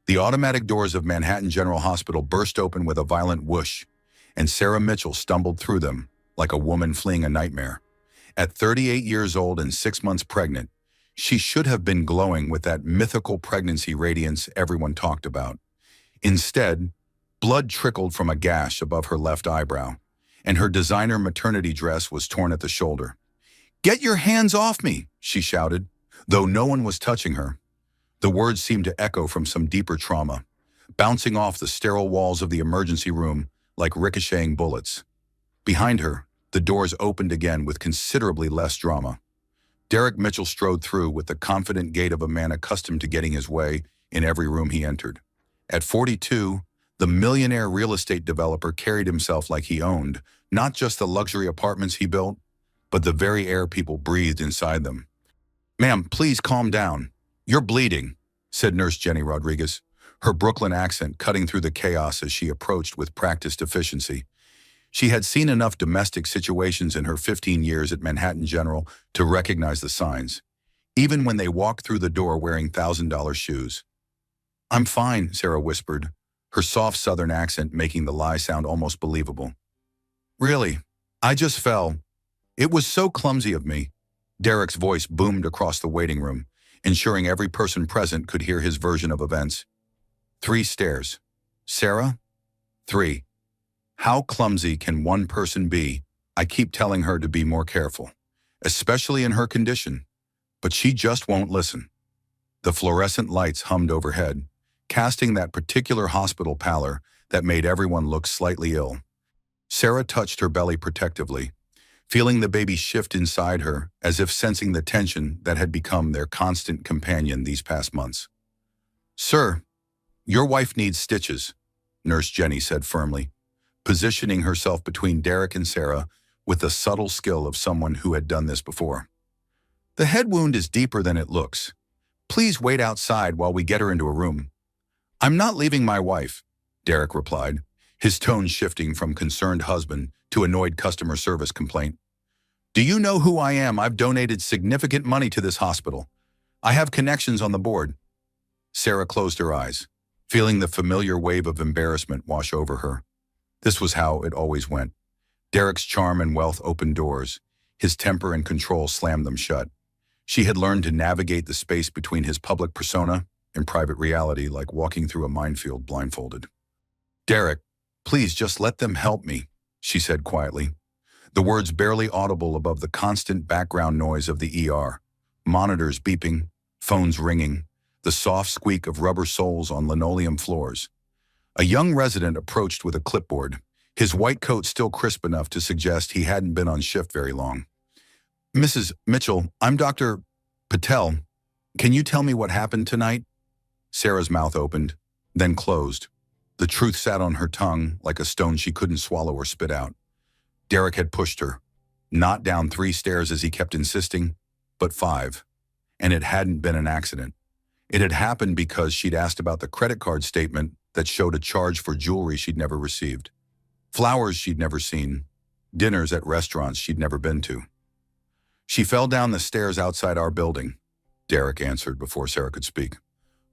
The automatic doors of Manhattan General Hospital burst open with a violent whoosh, and Sarah Mitchell stumbled through them like a woman fleeing a nightmare. At 38 years old and 6 months pregnant, she should have been glowing with that mythical pregnancy radiance everyone talked about. Instead, blood trickled from a gash above her left eyebrow, and her designer maternity dress was torn at the shoulder. "Get your hands off me!" she shouted, though no one was touching her. The words seemed to echo from some deeper trauma, bouncing off the sterile walls of the emergency room like ricocheting bullets. Behind her, the doors opened again with considerably less drama. Derek Mitchell strode through with the confident gait of a man accustomed to getting his way in every room he entered. At 42, the millionaire real estate developer carried himself like he owned not just the luxury apartments he built, but the very air people breathed inside them. "Ma'am, please calm down. You're bleeding," said Nurse Jenny Rodriguez, her Brooklyn accent cutting through the chaos as she approached with practiced efficiency. She had seen enough domestic situations in her 15 years at Manhattan General to recognize the signs, even when they walked through the door wearing $1,000 shoes. "I'm fine," Sarah whispered, her soft Southern accent making the lie sound almost believable. "Really, I just fell. It was so clumsy of me." Derek's voice boomed across the waiting room, ensuring every person present could hear his version of events. 3 stairs. "Sarah? 3. How clumsy can one person be? I keep telling her to be more careful, especially in her condition, but she just won't listen." The fluorescent lights hummed overhead, casting that particular hospital pallor that made everyone look slightly ill. Sarah touched her belly protectively, feeling the baby shift inside her as if sensing the tension that had become their constant companion these past months. "Sir, your wife needs stitches," Nurse Jenny said firmly, positioning herself between Derek and Sarah with the subtle skill of someone who had done this before. "The head wound is deeper than it looks. Please wait outside while we get her into a room." "I'm not leaving my wife," Derek replied, his tone shifting from concerned husband to annoyed customer service complaint. "Do you know who I am? I've donated significant money to this hospital. I have connections on the board." Sarah closed her eyes, feeling the familiar wave of embarrassment wash over her. This was how it always went. Derek's charm and wealth opened doors. His temper and control slammed them shut. She had learned to navigate the space between his public persona and private reality like walking through a minefield blindfolded. "Derek, please just let them help me," she said quietly, the words barely audible above the constant background noise of the ER, monitors beeping, phones ringing, the soft squeak of rubber soles on linoleum floors. A young resident approached with a clipboard, his white coat still crisp enough to suggest he hadn't been on shift very long. "Mrs. Mitchell, I'm Dr. Patel. Can you tell me what happened tonight?" Sarah's mouth opened, then closed. The truth sat on her tongue like a stone she couldn't swallow or spit out. Derek had pushed her, not down 3 stairs as he kept insisting, but 5. And it hadn't been an accident. It had happened because she'd asked about the credit card statement that showed a charge for jewelry she'd never received, flowers she'd never seen, dinners at restaurants she'd never been to. "She fell down the stairs outside our building," Derek answered before Sarah could speak.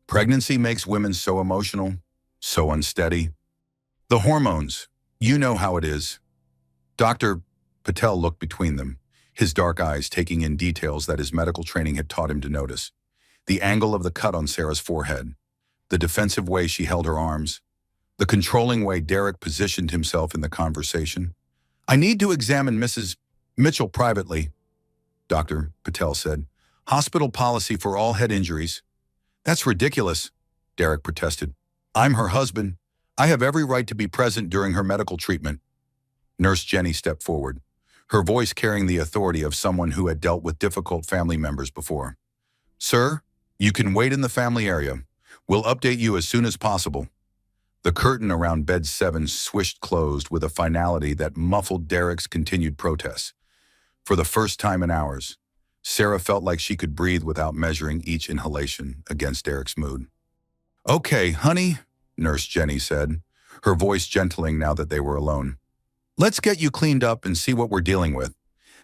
"Pregnancy makes women so emotional, so unsteady. The hormones, you know how it is." Dr. Patel looked between them, his dark eyes taking in details that his medical training had taught him to notice. The angle of the cut on Sarah's forehead, the defensive way she held her arms, the controlling way Derek positioned himself in the conversation. "I need to examine Mrs. Mitchell privately," Dr. Patel said. "Hospital policy for all head injuries." "That's ridiculous," Derek protested. "I'm her husband. I have every right to be present during her medical treatment." Nurse Jenny stepped forward, her voice carrying the authority of someone who had dealt with difficult family members before. "Sir, you can wait in the family area. We'll update you as soon as possible." The curtain around bed 7 swished closed with a finality that muffled Derek's continued protests. For the first time in hours, Sarah felt like she could breathe without measuring each inhalation against Derek's mood. "Okay, honey," Nurse Jenny said, her voice gentling now that they were alone. "Let's get you cleaned up and see what we're dealing with.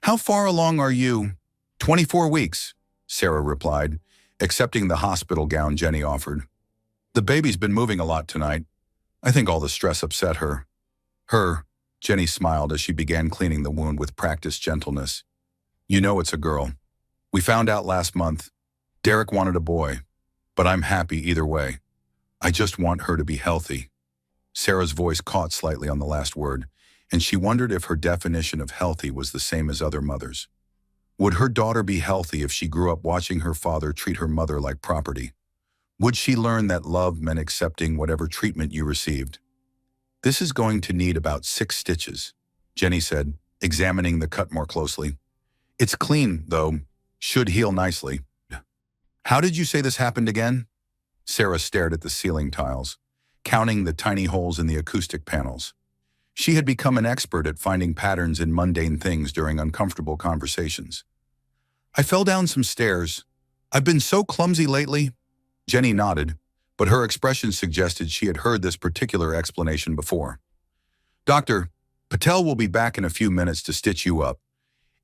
How far along are you?" 24 weeks, Sarah replied, accepting the hospital gown Jenny offered. The baby's been moving a lot tonight. I think all the stress upset her. Her, Jenny smiled as she began cleaning the wound with practiced gentleness. You know it's a girl. We found out last month. Derek wanted a boy, but I'm happy either way. I just want her to be healthy. Sarah's voice caught slightly on the last word, and she wondered if her definition of healthy was the same as other mothers. Would her daughter be healthy if she grew up watching her father treat her mother like property? Would she learn that love meant accepting whatever treatment you received? This is going to need about 6 stitches, Jenny said, examining the cut more closely. It's clean, though. Should heal nicely. How did you say this happened again? Sarah stared at the ceiling tiles, counting the tiny holes in the acoustic panels. She had become an expert at finding patterns in mundane things during uncomfortable conversations. I fell down some stairs. I've been so clumsy lately. Jenny nodded, but her expression suggested she had heard this particular explanation before. Dr. Patel will be back in a few minutes to stitch you up.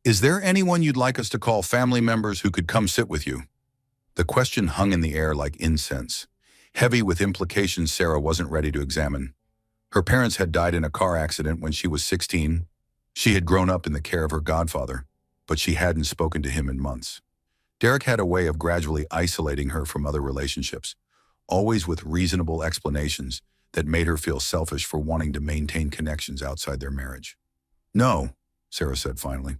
Is there anyone you'd like us to call, family members who could come sit with you? The question hung in the air like incense, heavy with implications Sarah wasn't ready to examine. Her parents had died in a car accident when she was 16. She had grown up in the care of her godfather, but she hadn't spoken to him in months. Derek had a way of gradually isolating her from other relationships, always with reasonable explanations that made her feel selfish for wanting to maintain connections outside their marriage. No, Sarah said finally.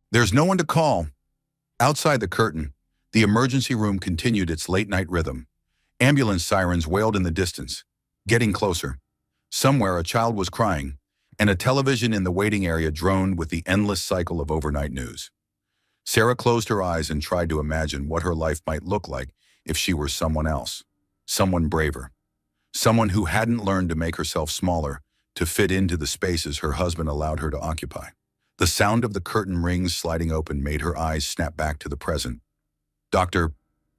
There's no one to call. Outside the curtain, the emergency room continued its late-night rhythm. Ambulance sirens wailed in the distance, getting closer. Somewhere a child was crying, and a television in the waiting area droned with the endless cycle of overnight news. Sarah closed her eyes and tried to imagine what her life might look like if she were someone else, someone braver, someone who hadn't learned to make herself smaller to fit into the spaces her husband allowed her to occupy. The sound of the curtain rings sliding open made her eyes snap back to the present. Dr.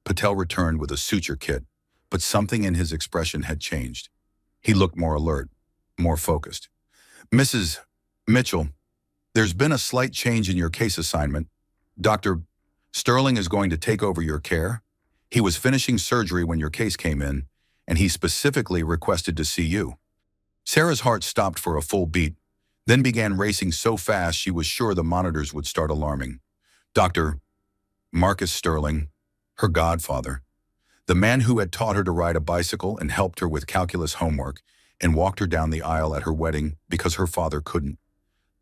Patel returned with a suture kit, but something in his expression had changed. He looked more alert, more focused. Mrs. Mitchell, there's been a slight change in your case assignment. Dr. Sterling is going to take over your care. He was finishing surgery when your case came in, and he specifically requested to see you. Sarah's heart stopped for a full beat, then began racing so fast she was sure the monitors would start alarming. Dr. Marcus Sterling, her godfather, the man who had taught her to ride a bicycle and helped her with calculus homework and walked her down the aisle at her wedding because her father couldn't.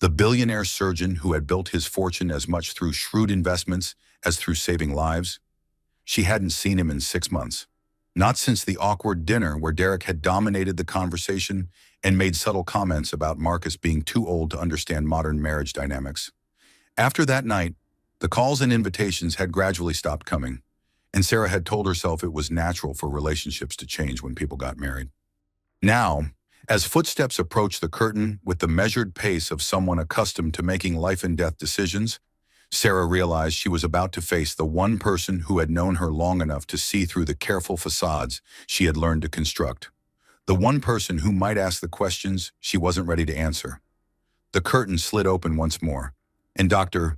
The billionaire surgeon who had built his fortune as much through shrewd investments as through saving lives. She hadn't seen him in 6 months. Not since the awkward dinner where Derek had dominated the conversation and made subtle comments about Marcus being too old to understand modern marriage dynamics. After that night, the calls and invitations had gradually stopped coming, and Sarah had told herself it was natural for relationships to change when people got married. Now, as footsteps approached the curtain with the measured pace of someone accustomed to making life and death decisions, Sarah realized she was about to face the one person who had known her long enough to see through the careful facades she had learned to construct. The one person who might ask the questions she wasn't ready to answer. The curtain slid open once more, and Dr.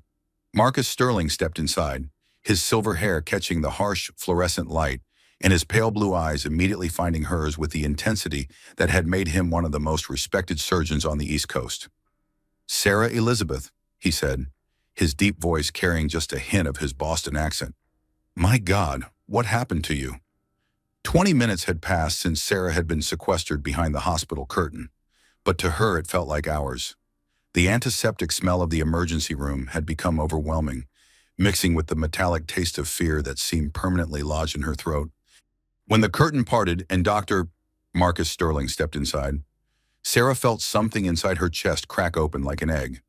Marcus Sterling stepped inside, his silver hair catching the harsh fluorescent light, and his pale blue eyes immediately finding hers with the intensity that had made him one of the most respected surgeons on the East Coast. Sarah Elizabeth, he said, his deep voice carrying just a hint of his Boston accent. My God, what happened to you? 20 minutes had passed since Sarah had been sequestered behind the hospital curtain, but to her it felt like hours. The antiseptic smell of the emergency room had become overwhelming, mixing with the metallic taste of fear that seemed permanently lodged in her throat. When the curtain parted and Dr. Marcus Sterling stepped inside, Sarah felt something inside her chest crack open like an egg.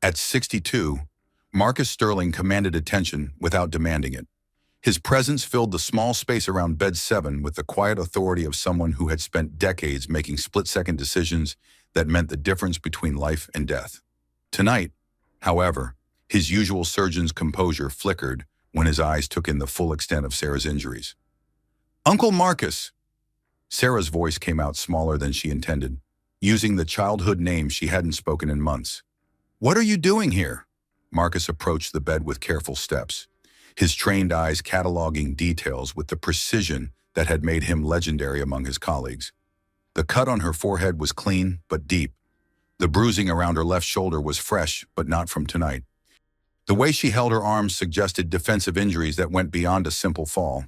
At 62, Marcus Sterling commanded attention without demanding it. His presence filled the small space around bed 7 with the quiet authority of someone who had spent decades making split-second decisions that meant the difference between life and death. Tonight, however, his usual surgeon's composure flickered when his eyes took in the full extent of Sarah's injuries. Uncle Marcus! Sarah's voice came out smaller than she intended, using the childhood name she hadn't spoken in months. What are you doing here? Marcus approached the bed with careful steps, his trained eyes cataloging details with the precision that had made him legendary among his colleagues. The cut on her forehead was clean but deep. The bruising around her left shoulder was fresh but not from tonight. The way she held her arms suggested defensive injuries that went beyond a simple fall.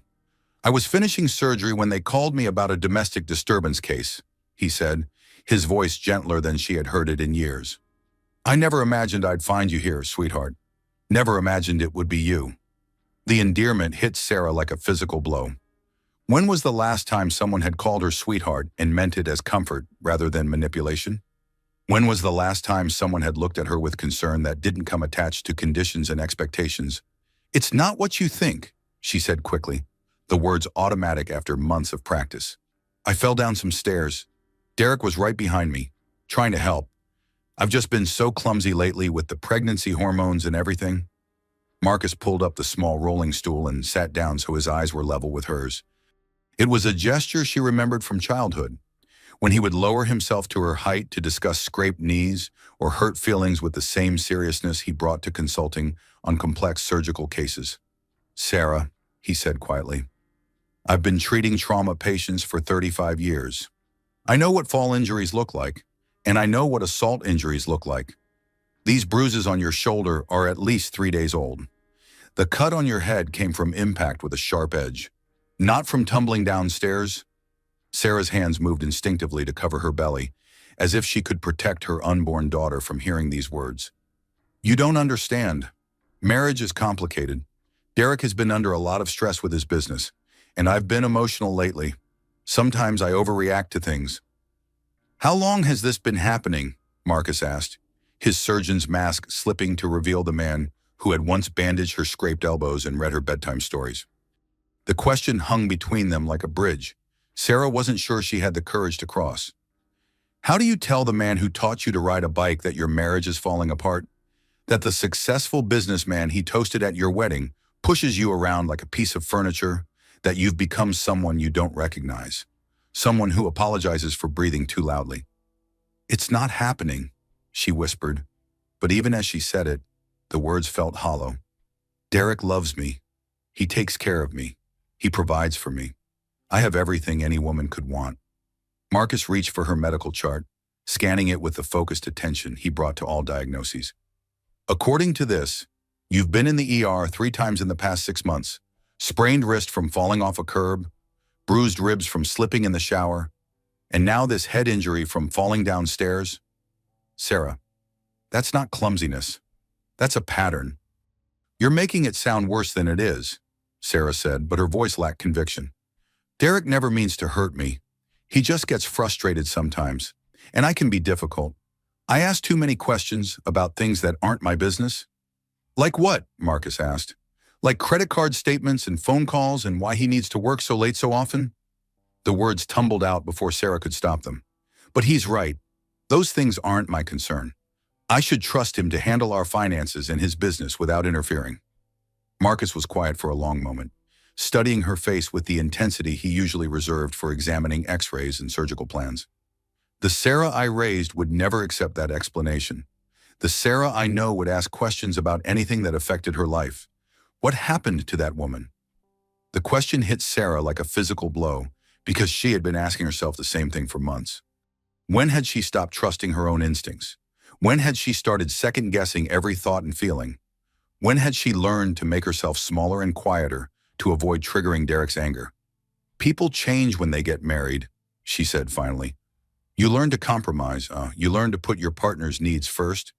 "I was finishing surgery when they called me about a domestic disturbance case," he said, his voice gentler than she had heard it in years. "I never imagined I'd find you here, sweetheart. Never imagined it would be you." The endearment hit Sarah like a physical blow. When was the last time someone had called her sweetheart and meant it as comfort rather than manipulation? When was the last time someone had looked at her with concern that didn't come attached to conditions and expectations? "It's not what you think," she said quickly, the words automatic after months of practice. "I fell down some stairs. Derek was right behind me, trying to help. I've just been so clumsy lately with the pregnancy hormones and everything." Marcus pulled up the small rolling stool and sat down so his eyes were level with hers. It was a gesture she remembered from childhood, when he would lower himself to her height to discuss scraped knees or hurt feelings with the same seriousness he brought to consulting on complex surgical cases. "Sarah," he said quietly, "I've been treating trauma patients for 35 years. I know what fall injuries look like, and I know what assault injuries look like. These bruises on your shoulder are at least 3 days old. The cut on your head came from impact with a sharp edge, not from tumbling downstairs." Sarah's hands moved instinctively to cover her belly, as if she could protect her unborn daughter from hearing these words. "You don't understand. Marriage is complicated. Derek has been under a lot of stress with his business, and I've been emotional lately. Sometimes I overreact to things." "How long has this been happening?" Marcus asked, his surgeon's mask slipping to reveal the man who had once bandaged her scraped elbows and read her bedtime stories. The question hung between them like a bridge. Sarah wasn't sure she had the courage to cross. "How do you tell the man who taught you to ride a bike that your marriage is falling apart? That the successful businessman he toasted at your wedding pushes you around like a piece of furniture? That you've become someone you don't recognize? Someone who apologizes for breathing too loudly?" "It's not happening," she whispered, but even as she said it, the words felt hollow. "Derek loves me. He takes care of me. He provides for me. I have everything any woman could want." Marcus reached for her medical chart, scanning it with the focused attention he brought to all diagnoses. "According to this, you've been in the ER 3 times in the past 6 months, sprained wrist from falling off a curb, bruised ribs from slipping in the shower, and now this head injury from falling downstairs." "Sarah, that's not clumsiness. That's a pattern." "You're making it sound worse than it is," Sarah said, but her voice lacked conviction. "Derek never means to hurt me. He just gets frustrated sometimes, and I can be difficult. I ask too many questions about things that aren't my business." "Like what?" Marcus asked. "Like credit card statements and phone calls and why he needs to work so late so often?" The words tumbled out before Sarah could stop them. "But he's right. Those things aren't my concern. I should trust him to handle our finances and his business without interfering." Marcus was quiet for a long moment, studying her face with the intensity he usually reserved for examining x-rays and surgical plans. "The Sarah I raised would never accept that explanation. The Sarah I know would ask questions about anything that affected her life. What happened to that woman?" The question hit Sarah like a physical blow because she had been asking herself the same thing for months. When had she stopped trusting her own instincts? When had she started second-guessing every thought and feeling? When had she learned to make herself smaller and quieter to avoid triggering Derek's anger? "People change when they get married," she said finally. "You learn to compromise. You learn to put your partner's needs first."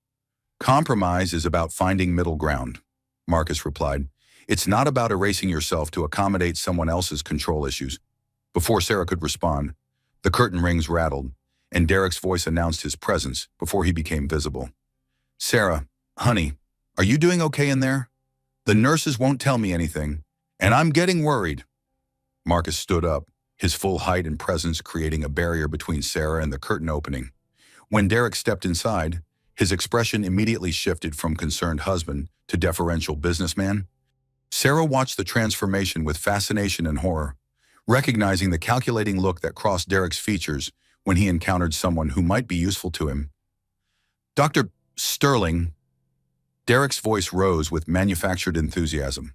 "Compromise is about finding middle ground," Marcus replied. "It's not about erasing yourself to accommodate someone else's control issues." Before Sarah could respond, the curtain rings rattled, and Derek's voice announced his presence before he became visible. "Sarah, honey, are you doing okay in there? The nurses won't tell me anything, and I'm getting worried." Marcus stood up, his full height and presence creating a barrier between Sarah and the curtain opening. When Derek stepped inside, his expression immediately shifted from concerned husband to deferential businessman. Sarah watched the transformation with fascination and horror, recognizing the calculating look that crossed Derek's features when he encountered someone who might be useful to him. "Dr. Sterling," Derek's voice rose with manufactured enthusiasm.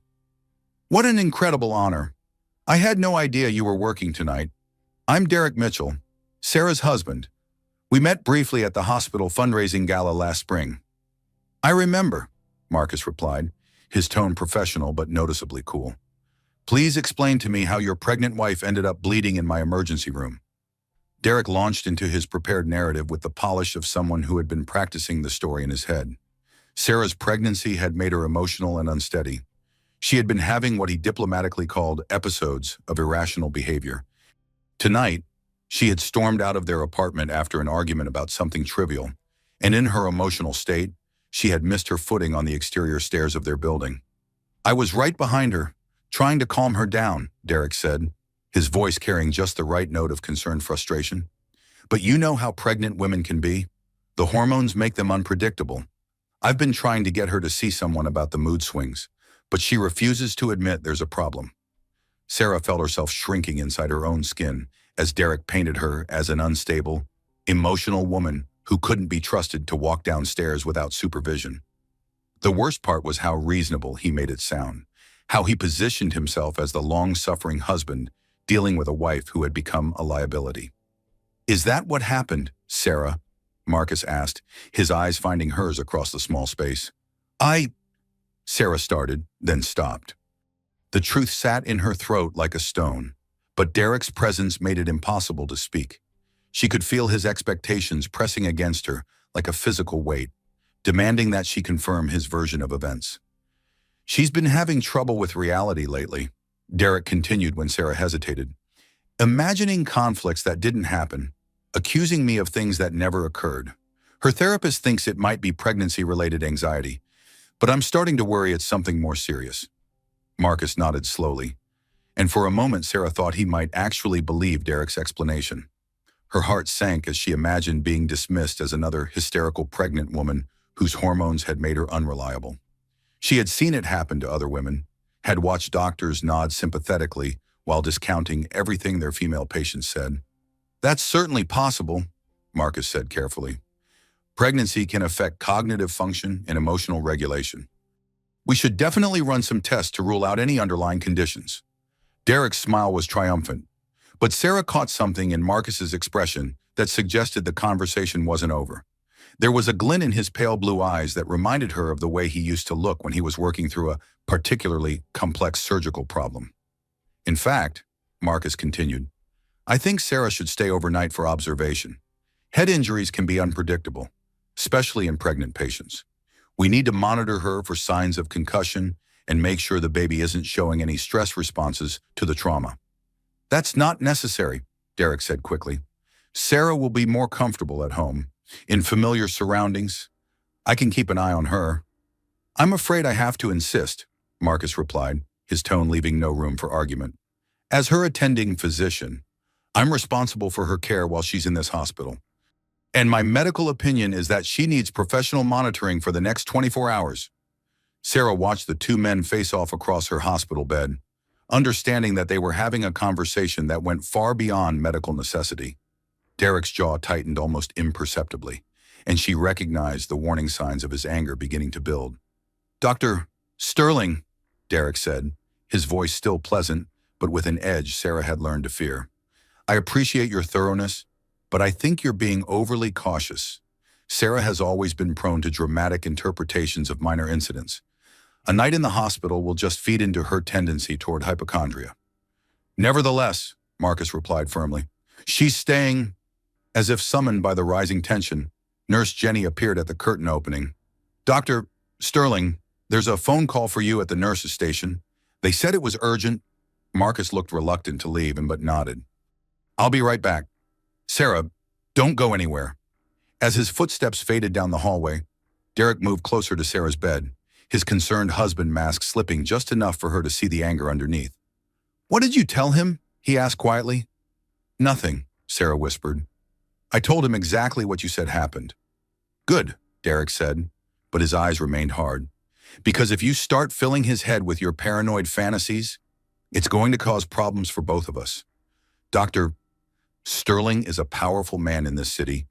"What an incredible honor. I had no idea you were working tonight. I'm Derek Mitchell, Sarah's husband. We met briefly at the hospital fundraising gala last spring. I remember, Marcus replied, his tone professional but noticeably cool. Please explain to me how your pregnant wife ended up bleeding in my emergency room. Derek launched into his prepared narrative with the polish of someone who had been practicing the story in his head. Sarah's pregnancy had made her emotional and unsteady. She had been having what he diplomatically called episodes of irrational behavior. Tonight, she had stormed out of their apartment after an argument about something trivial, and in her emotional state, she had missed her footing on the exterior stairs of their building. I was right behind her, trying to calm her down, Derek said, his voice carrying just the right note of concerned frustration. But you know how pregnant women can be. The hormones make them unpredictable. I've been trying to get her to see someone about the mood swings, but she refuses to admit there's a problem. Sarah felt herself shrinking inside her own skin as Derek painted her as an unstable, emotional woman who couldn't be trusted to walk downstairs without supervision. The worst part was how reasonable he made it sound, how he positioned himself as the long-suffering husband dealing with a wife who had become a liability. Is that what happened, Sarah? Marcus asked, his eyes finding hers across the small space. Sarah started, then stopped. The truth sat in her throat like a stone, but Derek's presence made it impossible to speak. She could feel his expectations pressing against her like a physical weight, demanding that she confirm his version of events. She's been having trouble with reality lately, Derek continued when Sarah hesitated. Imagining conflicts that didn't happen, accusing me of things that never occurred. Her therapist thinks it might be pregnancy-related anxiety, but I'm starting to worry it's something more serious. Marcus nodded slowly, and for a moment Sarah thought he might actually believe Derek's explanation. Her heart sank as she imagined being dismissed as another hysterical pregnant woman whose hormones had made her unreliable. She had seen it happen to other women, had watched doctors nod sympathetically while discounting everything their female patients said. That's certainly possible, Marcus said carefully. Pregnancy can affect cognitive function and emotional regulation. We should definitely run some tests to rule out any underlying conditions. Derek's smile was triumphant, but Sarah caught something in Marcus's expression that suggested the conversation wasn't over. There was a glint in his pale blue eyes that reminded her of the way he used to look when he was working through a particularly complex surgical problem. In fact, Marcus continued, I think Sarah should stay overnight for observation. Head injuries can be unpredictable, especially in pregnant patients. We need to monitor her for signs of concussion and make sure the baby isn't showing any stress responses to the trauma. That's not necessary, Derek said quickly. Sarah will be more comfortable at home, in familiar surroundings. I can keep an eye on her. I'm afraid I have to insist, Marcus replied, his tone leaving no room for argument. As her attending physician, I'm responsible for her care while she's in this hospital. And my medical opinion is that she needs professional monitoring for the next 24 hours. Sarah watched the two men face off across her hospital bed, understanding that they were having a conversation that went far beyond medical necessity. Derek's jaw tightened almost imperceptibly, and she recognized the warning signs of his anger beginning to build. Dr. Sterling, Derek said, his voice still pleasant, but with an edge Sarah had learned to fear. I appreciate your thoroughness, but I think you're being overly cautious. Sarah has always been prone to dramatic interpretations of minor incidents. A night in the hospital will just feed into her tendency toward hypochondria. Nevertheless, Marcus replied firmly, she's staying. As if summoned by the rising tension, Nurse Jenny appeared at the curtain opening. Dr. Sterling, there's a phone call for you at the nurse's station. They said it was urgent. Marcus looked reluctant to leave but nodded. I'll be right back. Sarah, don't go anywhere. As his footsteps faded down the hallway, Derek moved closer to Sarah's bed, his concerned husband mask slipping just enough for her to see the anger underneath. What did you tell him? He asked quietly. Nothing, Sarah whispered. I told him exactly what you said happened. Good, Derek said, but his eyes remained hard. Because if you start filling his head with your paranoid fantasies, it's going to cause problems for both of us. Dr. Sterling is a powerful man in this city.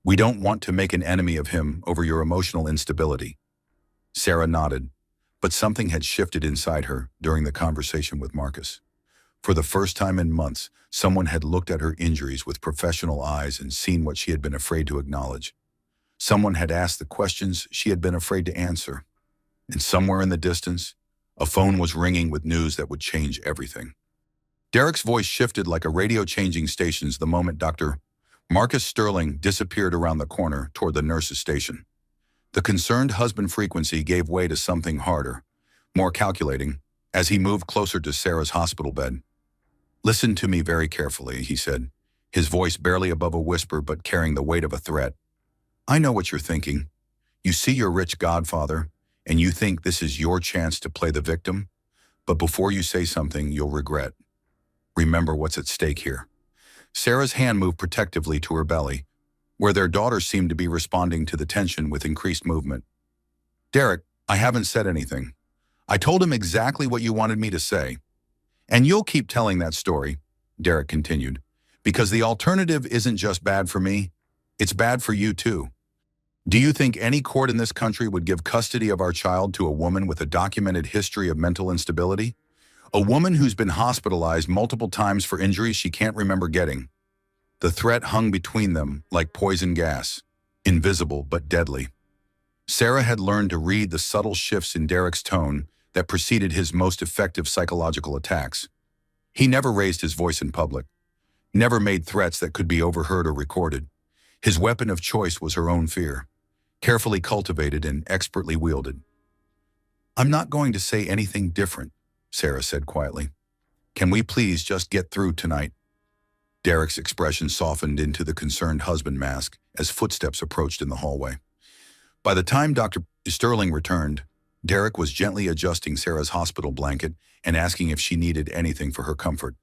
We don't want to make an enemy of him over your emotional instability. Sarah nodded, but something had shifted inside her during the conversation with Marcus. For the first time in months, someone had looked at her injuries with professional eyes and seen what she had been afraid to acknowledge. Someone had asked the questions she had been afraid to answer. And somewhere in the distance, a phone was ringing with news that would change everything. Derek's voice shifted like a radio changing stations the moment Dr. Marcus Sterling disappeared around the corner toward the nurse's station. The concerned husband frequency gave way to something harder, more calculating, as he moved closer to Sarah's hospital bed. "Listen to me very carefully," he said, his voice barely above a whisper but carrying the weight of a threat. "I know what you're thinking. You see your rich godfather, and you think this is your chance to play the victim, but before you say something you'll regret. Remember what's at stake here." Sarah's hand moved protectively to her belly, where their daughter seemed to be responding to the tension with increased movement. "Derek, I haven't said anything. I told him exactly what you wanted me to say. And you'll keep telling that story," Derek continued, "because the alternative isn't just bad for me, it's bad for you too. Do you think any court in this country would give custody of our child to a woman with a documented history of mental instability? A woman who's been hospitalized multiple times for injuries she can't remember getting?" The threat hung between them like poison gas, invisible but deadly. Sarah had learned to read the subtle shifts in Derek's tone that preceded his most effective psychological attacks. He never raised his voice in public, never made threats that could be overheard or recorded. His weapon of choice was her own fear, carefully cultivated and expertly wielded. "I'm not going to say anything different," Sarah said quietly. "Can we please just get through tonight?" Derek's expression softened into the concerned husband mask as footsteps approached in the hallway. By the time Dr. Sterling returned, Derek was gently adjusting Sarah's hospital blanket and asking if she needed anything for her comfort.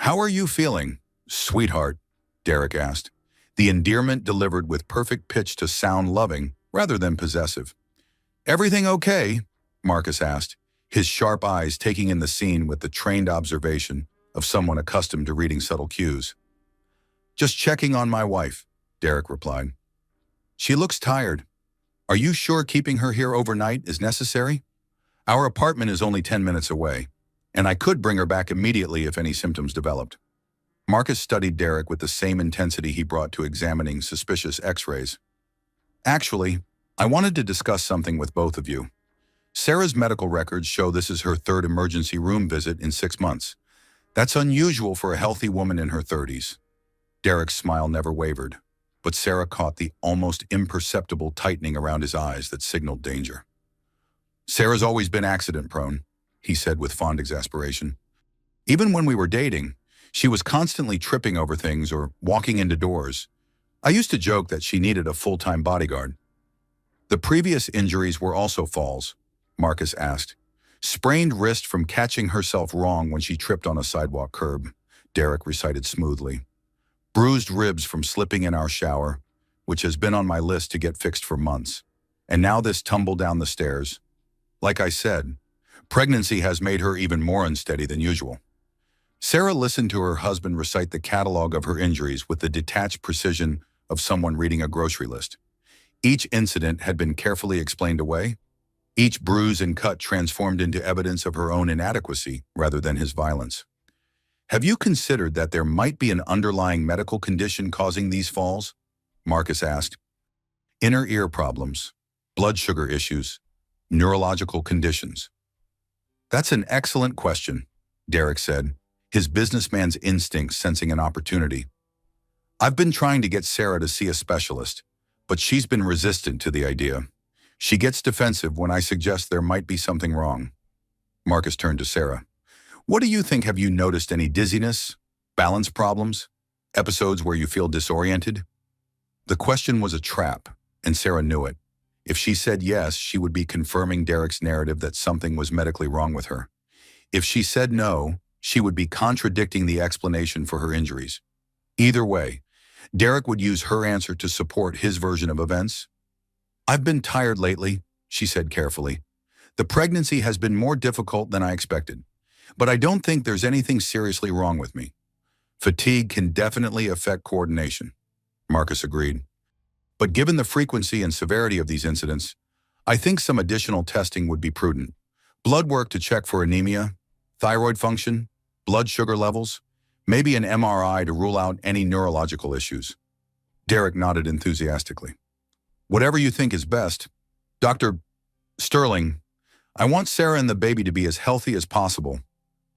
"How are you feeling, sweetheart?" Derek asked, the endearment delivered with perfect pitch to sound loving rather than possessive. "Everything okay?" Marcus asked, his sharp eyes taking in the scene with the trained observation of someone accustomed to reading subtle cues. "Just checking on my wife," Derek replied. "She looks tired. Are you sure keeping her here overnight is necessary? Our apartment is only 10 minutes away, and I could bring her back immediately if any symptoms developed." Marcus studied Derek with the same intensity he brought to examining suspicious x-rays. "Actually, I wanted to discuss something with both of you. Sarah's medical records show this is her third emergency room visit in 6 months. That's unusual for a healthy woman in her 30s. Derek's smile never wavered, but Sarah caught the almost imperceptible tightening around his eyes that signaled danger. "Sarah's always been accident-prone," he said with fond exasperation. "Even when we were dating, she was constantly tripping over things or walking into doors. I used to joke that she needed a full-time bodyguard." "The previous injuries were also falls?" Marcus asked. "Sprained wrist from catching herself wrong when she tripped on a sidewalk curb," Derek recited smoothly. "Bruised ribs from slipping in our shower, which has been on my list to get fixed for months. And now this tumble down the stairs. Like I said, pregnancy has made her even more unsteady than usual." Sarah listened to her husband recite the catalog of her injuries with the detached precision of someone reading a grocery list. Each incident had been carefully explained away, each bruise and cut transformed into evidence of her own inadequacy rather than his violence. "Have you considered that there might be an underlying medical condition causing these falls?" Marcus asked. "Inner ear problems, blood sugar issues, neurological conditions." "That's an excellent question," Derek said, his businessman's instincts sensing an opportunity. "I've been trying to get Sarah to see a specialist, but she's been resistant to the idea. She gets defensive when I suggest there might be something wrong." Marcus turned to Sarah. "What do you think? Have you noticed any dizziness, balance problems, episodes where you feel disoriented?" The question was a trap, and Sarah knew it. If she said yes, she would be confirming Derek's narrative that something was medically wrong with her. If she said no, she would be contradicting the explanation for her injuries. Either way, Derek would use her answer to support his version of events. "I've been tired lately," she said carefully. "The pregnancy has been more difficult than I expected, but I don't think there's anything seriously wrong with me. Fatigue can definitely affect coordination," Marcus agreed. "But given the frequency and severity of these incidents, I think some additional testing would be prudent. Blood work to check for anemia, thyroid function, blood sugar levels, maybe an MRI to rule out any neurological issues. Derek nodded enthusiastically. Whatever you think is best. Dr. Sterling, I want Sarah and the baby to be as healthy as possible.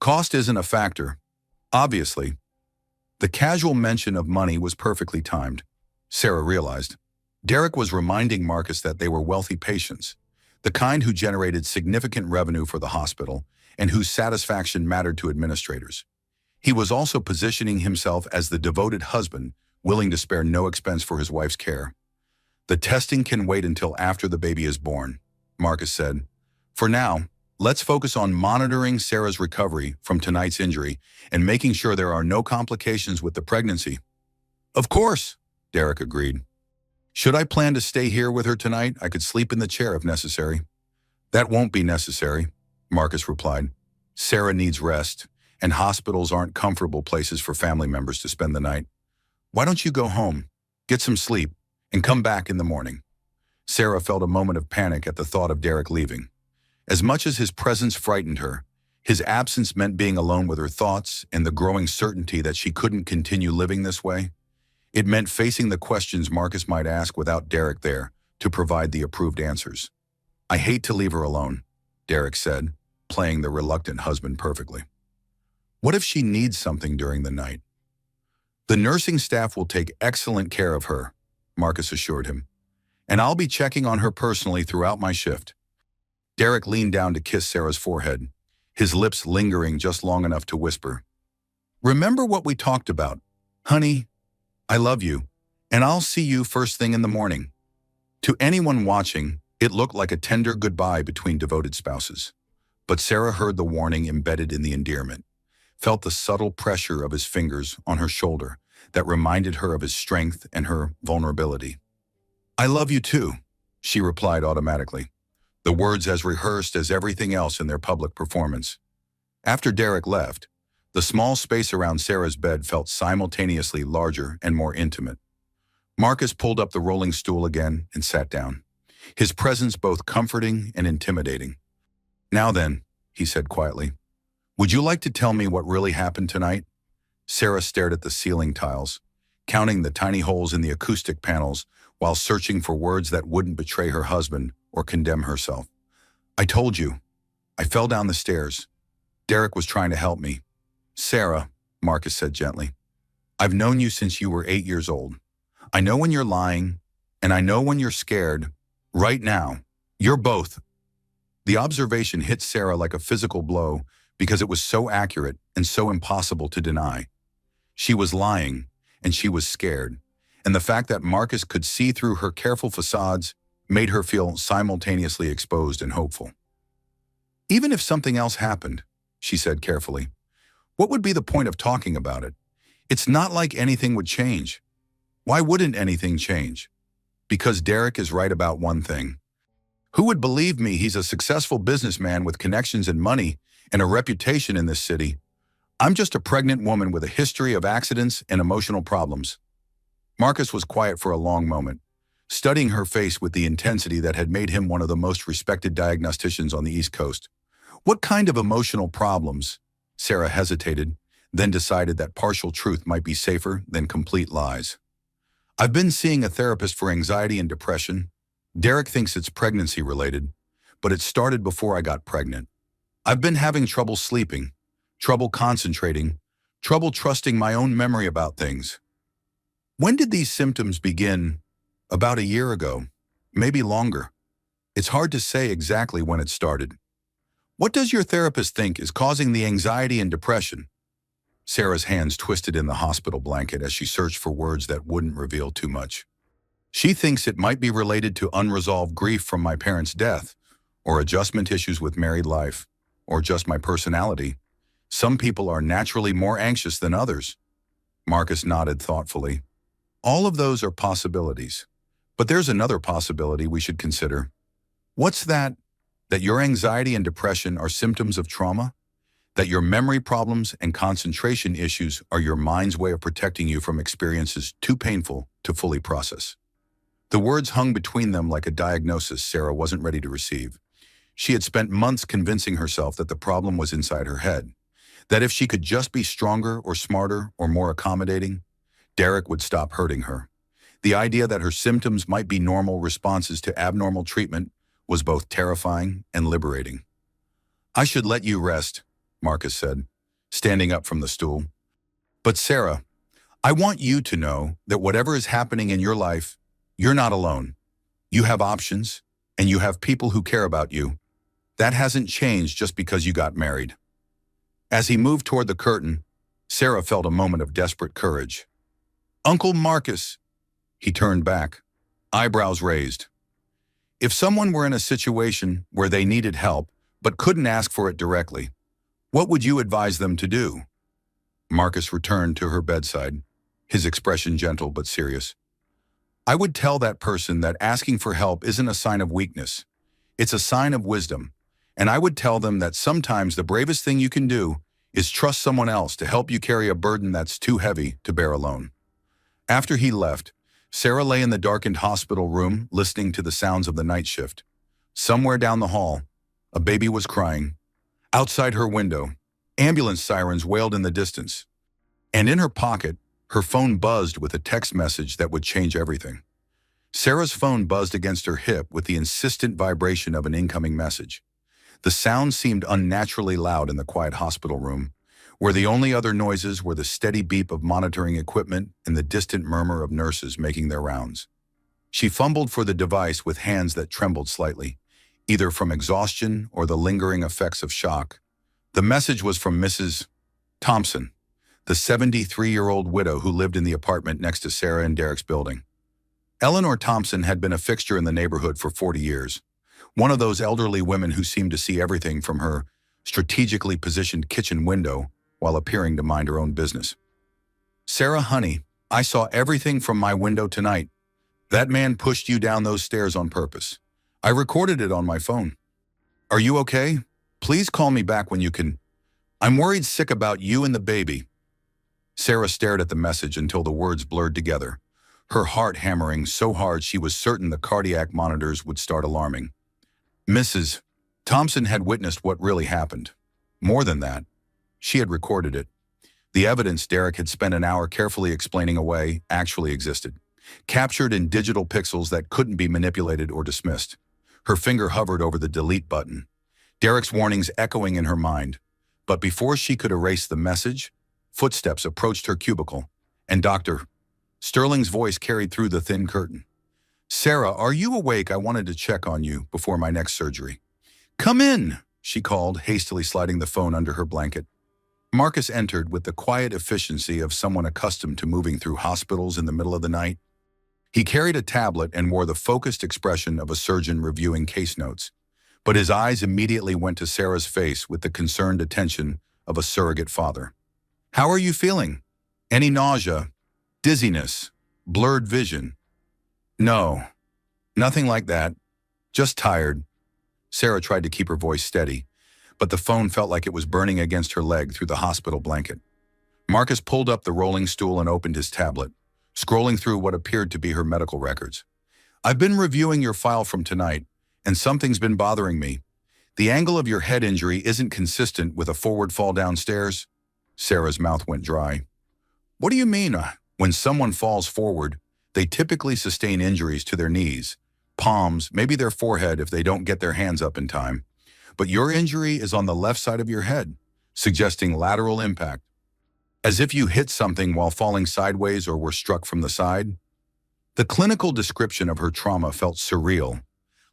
Cost isn't a factor. Obviously. The casual mention of money was perfectly timed. Sarah realized. Derek was reminding Marcus that they were wealthy patients, the kind who generated significant revenue for the hospital and whose satisfaction mattered to administrators. He was also positioning himself as the devoted husband, willing to spare no expense for his wife's care. The testing can wait until after the baby is born, Marcus said. For now, let's focus on monitoring Sarah's recovery from tonight's injury and making sure there are no complications with the pregnancy. Of course, Derek agreed. Should I plan to stay here with her tonight? I could sleep in the chair if necessary. That won't be necessary, Marcus replied. Sarah needs rest, and hospitals aren't comfortable places for family members to spend the night. Why don't you go home, get some sleep, and come back in the morning? Sarah felt a moment of panic at the thought of Derek leaving. As much as his presence frightened her, his absence meant being alone with her thoughts and the growing certainty that she couldn't continue living this way. It meant facing the questions Marcus might ask without Derek there to provide the approved answers. I hate to leave her alone, Derek said, playing the reluctant husband perfectly. What if she needs something during the night? The nursing staff will take excellent care of her, Marcus assured him, and I'll be checking on her personally throughout my shift. Derek leaned down to kiss Sarah's forehead, his lips lingering just long enough to whisper, "Remember what we talked about, honey? I love you, and I'll see you first thing in the morning." To anyone watching, it looked like a tender goodbye between devoted spouses. But Sarah heard the warning embedded in the endearment, felt the subtle pressure of his fingers on her shoulder that reminded her of his strength and her vulnerability. "I love you too," she replied automatically, the words as rehearsed as everything else in their public performance. After Derek left, the small space around Sarah's bed felt simultaneously larger and more intimate. Marcus pulled up the rolling stool again and sat down, his presence both comforting and intimidating. "Now then," he said quietly, "would you like to tell me what really happened tonight?" Sarah stared at the ceiling tiles, counting the tiny holes in the acoustic panels while searching for words that wouldn't betray her husband or condemn herself. "I told you. I fell down the stairs. Derek was trying to help me." "Sarah," Marcus said gently, "I've known you since you were 8 years old. I know when you're lying, and I know when you're scared. Right now, you're both." The observation hit Sarah like a physical blow because it was so accurate and so impossible to deny. She was lying, and she was scared, and the fact that Marcus could see through her careful facades made her feel simultaneously exposed and hopeful. "Even if something else happened," she said carefully, "what would be the point of talking about it? It's not like anything would change." "Why wouldn't anything change?" "Because Derek is right about one thing. Who would believe me? He's a successful businessman with connections and money and a reputation in this city. I'm just a pregnant woman with a history of accidents and emotional problems." Marcus was quiet for a long moment, studying her face with the intensity that had made him one of the most respected diagnosticians on the East Coast. "What kind of emotional problems?" Sarah hesitated, then decided that partial truth might be safer than complete lies. "I've been seeing a therapist for anxiety and depression. Derek thinks it's pregnancy-related, but it started before I got pregnant. I've been having trouble sleeping, trouble concentrating, trouble trusting my own memory about things." "When did these symptoms begin?" "About a year ago, maybe longer. It's hard to say exactly when it started." "What does your therapist think is causing the anxiety and depression?" Sarah's hands twisted in the hospital blanket as she searched for words that wouldn't reveal too much. "She thinks it might be related to unresolved grief from my parents' death, or adjustment issues with married life, or just my personality. Some people are naturally more anxious than others." Marcus nodded thoughtfully. "All of those are possibilities. But there's another possibility we should consider." "What's that?" "That your anxiety and depression are symptoms of trauma? That your memory problems and concentration issues are your mind's way of protecting you from experiences too painful to fully process." The words hung between them like a diagnosis Sarah wasn't ready to receive. She had spent months convincing herself that the problem was inside her head, That if she could just be stronger or smarter or more accommodating, Derek would stop hurting her. The idea that her symptoms might be normal responses to abnormal treatment was both terrifying and liberating. "I should let you rest," Marcus said, standing up from the stool. "But Sarah, I want you to know that whatever is happening in your life, you're not alone. You have options, and you have people who care about you. That hasn't changed just because you got married." As he moved toward the curtain, Sarah felt a moment of desperate courage. "Uncle Marcus," he turned back, eyebrows raised. "If someone were in a situation where they needed help but couldn't ask for it directly, what would you advise them to do?" Marcus returned to her bedside, his expression gentle but serious. "I would tell that person that asking for help isn't a sign of weakness. It's a sign of wisdom. And I would tell them that sometimes the bravest thing you can do is trust someone else to help you carry a burden that's too heavy to bear alone." After he left, Sarah lay in the darkened hospital room listening to the sounds of the night shift. Somewhere down the hall, a baby was crying. Outside her window, ambulance sirens wailed in the distance. And in her pocket, her phone buzzed with a text message that would change everything. Sarah's phone buzzed against her hip with the insistent vibration of an incoming message. The sound seemed unnaturally loud in the quiet hospital room, where the only other noises were the steady beep of monitoring equipment and the distant murmur of nurses making their rounds. She fumbled for the device with hands that trembled slightly, either from exhaustion or the lingering effects of shock. The message was from Mrs. Thompson, the 73-year-old widow who lived in the apartment next to Sarah and Derek's building. Eleanor Thompson had been a fixture in the neighborhood for 40 years. One of those elderly women who seemed to see everything from her strategically positioned kitchen window while appearing to mind her own business. "Sarah, honey, I saw everything from my window tonight. That man pushed you down those stairs on purpose. I recorded it on my phone. Are you okay? Please call me back when you can. I'm worried sick about you and the baby." Sarah stared at the message until the words blurred together, her heart hammering so hard she was certain the cardiac monitors would start alarming. Mrs. Thompson had witnessed what really happened. More than that, she had recorded it. The evidence Derek had spent an hour carefully explaining away actually existed, captured in digital pixels that couldn't be manipulated or dismissed. Her finger hovered over the delete button, Derek's warnings echoing in her mind. But before she could erase the message, footsteps approached her cubicle, and Dr. Sterling's voice carried through the thin curtain. "Sarah, are you awake? I wanted to check on you before my next surgery." "Come in," she called, hastily sliding the phone under her blanket. Marcus entered with the quiet efficiency of someone accustomed to moving through hospitals in the middle of the night. He carried a tablet and wore the focused expression of a surgeon reviewing case notes, but his eyes immediately went to Sarah's face with the concerned attention of a surrogate father. "How are you feeling? Any nausea, dizziness, blurred vision?" "No, nothing like that. Just tired." Sarah tried to keep her voice steady, but the phone felt like it was burning against her leg through the hospital blanket. Marcus pulled up the rolling stool and opened his tablet, scrolling through what appeared to be her medical records. "I've been reviewing your file from tonight, and something's been bothering me. The angle of your head injury isn't consistent with a forward fall downstairs." Sarah's mouth went dry. "What do you mean? When someone falls forward, they typically sustain injuries to their knees, palms, maybe their forehead if they don't get their hands up in time. But your injury is on the left side of your head, suggesting lateral impact. As if you hit something while falling sideways or were struck from the side." The clinical description of her trauma felt surreal,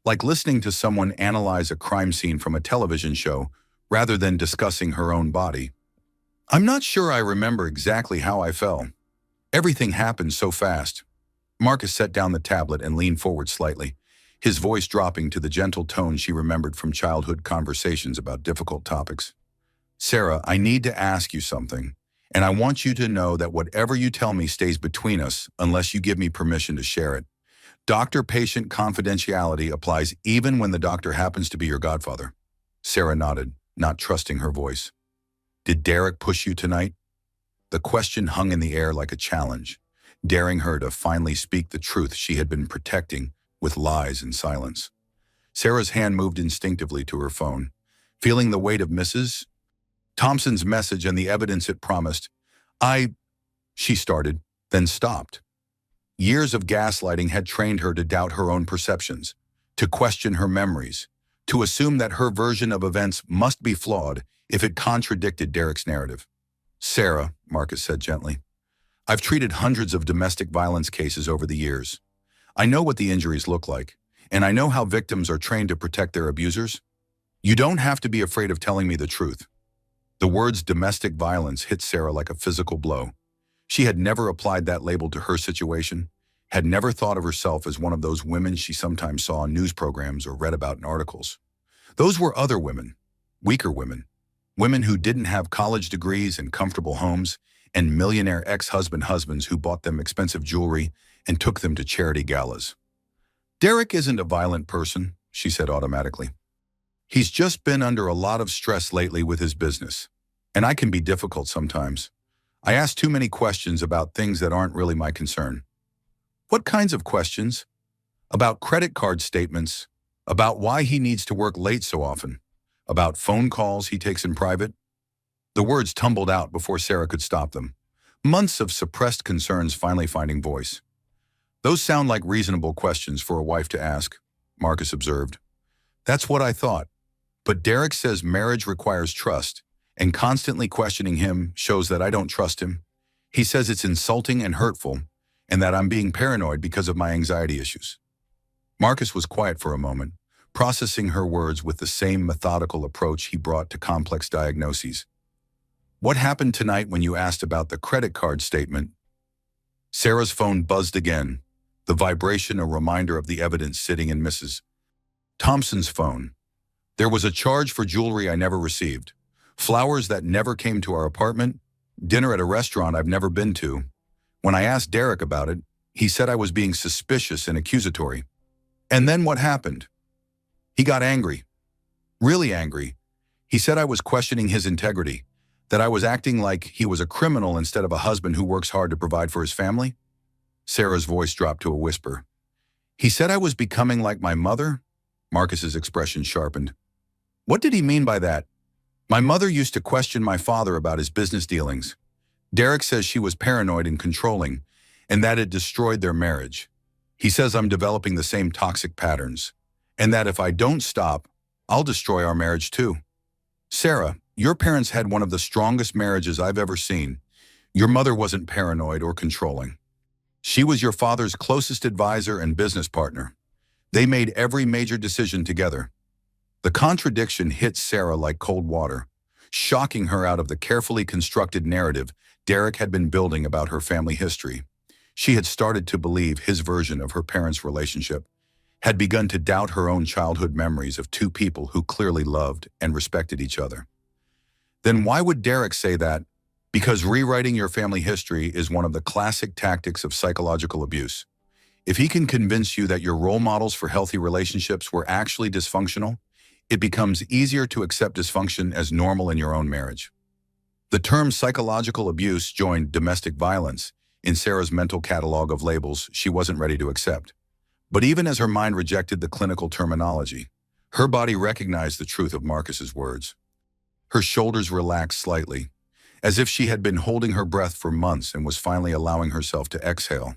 like listening to someone analyze a crime scene from a television show rather than discussing her own body. "I'm not sure I remember exactly how I fell. Everything happened so fast." Marcus set down the tablet and leaned forward slightly, his voice dropping to the gentle tone she remembered from childhood conversations about difficult topics. "Sarah, I need to ask you something, and I want you to know that whatever you tell me stays between us unless you give me permission to share it. Doctor-patient confidentiality applies even when the doctor happens to be your godfather." Sarah nodded, not trusting her voice. "Did Derek push you tonight?" The question hung in the air like a challenge, daring her to finally speak the truth she had been protecting with lies and silence. Sarah's hand moved instinctively to her phone, feeling the weight of Mrs. Thompson's message and the evidence it promised. She started, then stopped. Years of gaslighting had trained her to doubt her own perceptions, to question her memories, to assume that her version of events must be flawed if it contradicted Derek's narrative. "Sarah," Marcus said gently, "I've treated hundreds of domestic violence cases over the years. I know what the injuries look like, and I know how victims are trained to protect their abusers. You don't have to be afraid of telling me the truth." The words domestic violence hit Sarah like a physical blow. She had never applied that label to her situation, had never thought of herself as one of those women she sometimes saw on news programs or read about in articles. Those were other women, weaker women, women who didn't have college degrees and comfortable homes, and millionaire husbands who bought them expensive jewelry and took them to charity galas. "Derek isn't a violent person," she said automatically. "He's just been under a lot of stress lately with his business, and I can be difficult sometimes. I ask too many questions about things that aren't really my concern." "What kinds of questions?" "About credit card statements, about why he needs to work late so often, about phone calls he takes in private." The words tumbled out before Sarah could stop them. Months of suppressed concerns finally finding voice. "Those sound like reasonable questions for a wife to ask," Marcus observed. "That's what I thought. But Derek says marriage requires trust, and constantly questioning him shows that I don't trust him. He says it's insulting and hurtful, and that I'm being paranoid because of my anxiety issues." Marcus was quiet for a moment, processing her words with the same methodical approach he brought to complex diagnoses. "What happened tonight when you asked about the credit card statement?" Sarah's phone buzzed again, the vibration a reminder of the evidence sitting in Mrs. Thompson's phone. "There was a charge for jewelry I never received, flowers that never came to our apartment, dinner at a restaurant I've never been to. When I asked Derek about it, he said I was being suspicious and accusatory. And then what happened? He got angry. Really angry. He said I was questioning his integrity, that I was acting like he was a criminal instead of a husband who works hard to provide for his family." Sarah's voice dropped to a whisper. "He said I was becoming like my mother?" Marcus's expression sharpened. "What did he mean by that?" "My mother used to question my father about his business dealings. Derek says she was paranoid and controlling, and that it destroyed their marriage. He says I'm developing the same toxic patterns, and that if I don't stop, I'll destroy our marriage too." "Sarah, your parents had one of the strongest marriages I've ever seen. Your mother wasn't paranoid or controlling. She was your father's closest advisor and business partner. They made every major decision together." The contradiction hit Sarah like cold water, shocking her out of the carefully constructed narrative Derek had been building about her family history. She had started to believe his version of her parents' relationship, had begun to doubt her own childhood memories of two people who clearly loved and respected each other. Then why would Derek say that? Because rewriting your family history is one of the classic tactics of psychological abuse. If he can convince you that your role models for healthy relationships were actually dysfunctional, it becomes easier to accept dysfunction as normal in your own marriage. The term psychological abuse joined domestic violence in Sarah's mental catalog of labels she wasn't ready to accept. But even as her mind rejected the clinical terminology, her body recognized the truth of Marcus's words. Her shoulders relaxed slightly, as if she had been holding her breath for months and was finally allowing herself to exhale.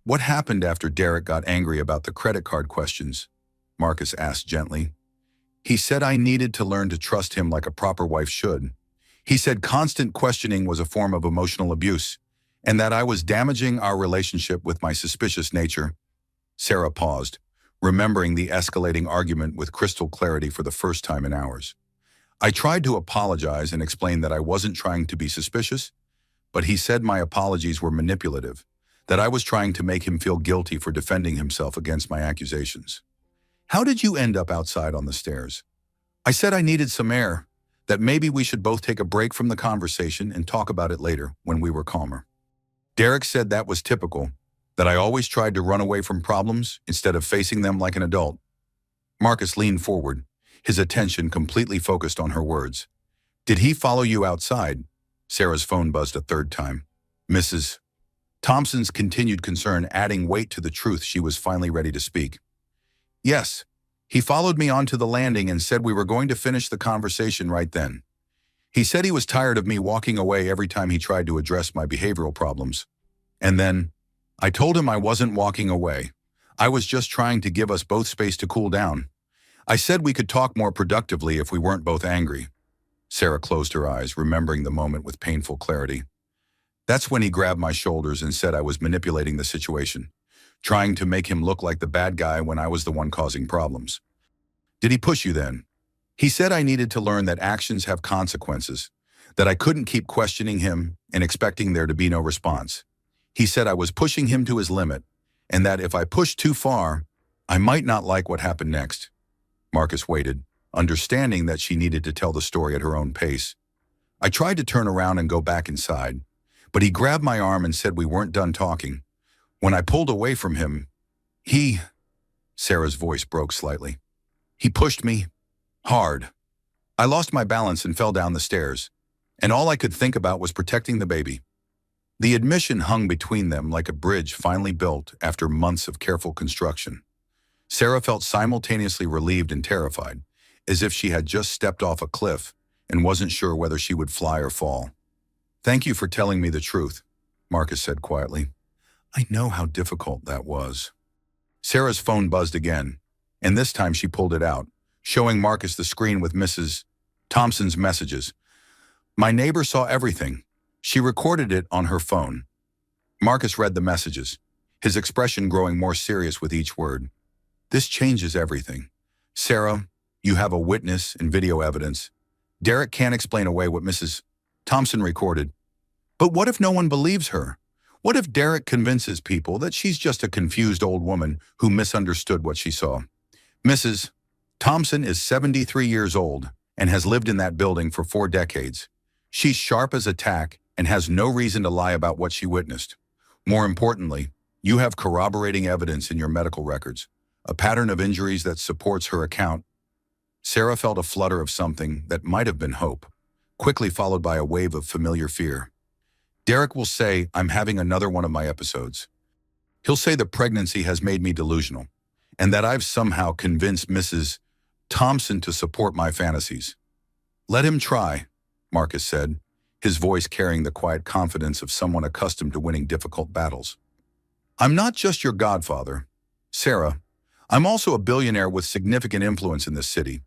"What happened after Derek got angry about the credit card questions?" Marcus asked gently. "He said I needed to learn to trust him like a proper wife should. He said constant questioning was a form of emotional abuse, and that I was damaging our relationship with my suspicious nature." Sarah paused, remembering the escalating argument with crystal clarity for the first time in hours. "I tried to apologize and explain that I wasn't trying to be suspicious, but he said my apologies were manipulative, that I was trying to make him feel guilty for defending himself against my accusations." "How did you end up outside on the stairs?" "I said I needed some air, that maybe we should both take a break from the conversation and talk about it later when we were calmer. Derek said that was typical, that I always tried to run away from problems instead of facing them like an adult." Marcus leaned forward, his attention completely focused on her words. "Did he follow you outside?" Sarah's phone buzzed a third time. Mrs. Thompson's continued concern adding weight to the truth she was finally ready to speak. "Yes, he followed me onto the landing and said we were going to finish the conversation right then. He said he was tired of me walking away every time he tried to address my behavioral problems. And then, I told him I wasn't walking away. I was just trying to give us both space to cool down. I said we could talk more productively if we weren't both angry. Sarah closed her eyes, remembering the moment with painful clarity. That's when he grabbed my shoulders and said I was manipulating the situation, trying to make him look like the bad guy when I was the one causing problems. Did he push you then? He said I needed to learn that actions have consequences, that I couldn't keep questioning him and expecting there to be no response. He said I was pushing him to his limit, and that if I pushed too far, I might not like what happened next. Marcus waited, understanding that she needed to tell the story at her own pace. I tried to turn around and go back inside, but he grabbed my arm and said we weren't done talking. When I pulled away from him, Sarah's voice broke slightly. He pushed me hard. I lost my balance and fell down the stairs, and all I could think about was protecting the baby. The admission hung between them like a bridge finally built after months of careful construction. Sarah felt simultaneously relieved and terrified, as if she had just stepped off a cliff and wasn't sure whether she would fly or fall. "Thank you for telling me the truth," Marcus said quietly. "I know how difficult that was." Sarah's phone buzzed again, and this time she pulled it out, showing Marcus the screen with Mrs. Thompson's messages. "My neighbor saw everything. She recorded it on her phone." Marcus read the messages, his expression growing more serious with each word. "This changes everything. Sarah, you have a witness and video evidence. Derek can't explain away what Mrs. Thompson recorded. But what if no one believes her? What if Derek convinces people that she's just a confused old woman who misunderstood what she saw? Mrs. Thompson is 73 years old and has lived in that building for 4 decades. She's sharp as a tack and has no reason to lie about what she witnessed. More importantly, you have corroborating evidence in your medical records, a pattern of injuries that supports her account." Sarah felt a flutter of something that might have been hope, quickly followed by a wave of familiar fear. Derek will say I'm having another one of my episodes. He'll say the pregnancy has made me delusional, and that I've somehow convinced Mrs. Thompson to support my fantasies. "Let him try," Marcus said, his voice carrying the quiet confidence of someone accustomed to winning difficult battles. "I'm not just your godfather, Sarah. I'm also a billionaire with significant influence in this city.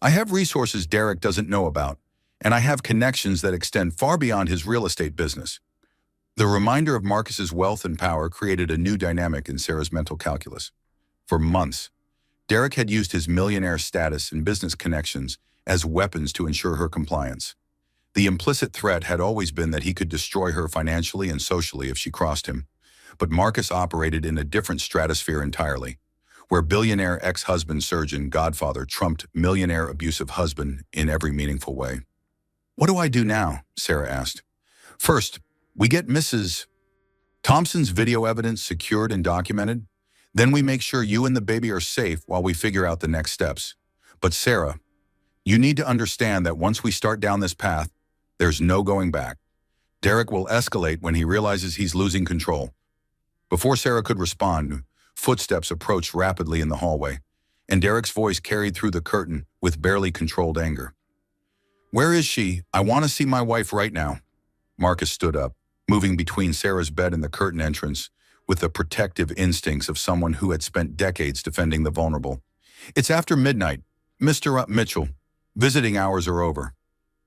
I have resources Derek doesn't know about, and I have connections that extend far beyond his real estate business." The reminder of Marcus's wealth and power created a new dynamic in Sarah's mental calculus. For months, Derek had used his millionaire status and business connections as weapons to ensure her compliance. The implicit threat had always been that he could destroy her financially and socially if she crossed him. But Marcus operated in a different stratosphere entirely, where billionaire ex-husband surgeon Godfather trumped millionaire abusive husband in every meaningful way. "What do I do now?" Sarah asked. "First, we get Mrs. Thompson's video evidence secured and documented. Then we make sure you and the baby are safe while we figure out the next steps. But Sarah, you need to understand that once we start down this path, there's no going back. Derek will escalate when he realizes he's losing control." Before Sarah could respond, footsteps approached rapidly in the hallway, and Derek's voice carried through the curtain with barely controlled anger. "Where is she? I want to see my wife right now." Marcus stood up, moving between Sarah's bed and the curtain entrance, with the protective instincts of someone who had spent decades defending the vulnerable. "It's after midnight. Mr. Mitchell, visiting hours are over."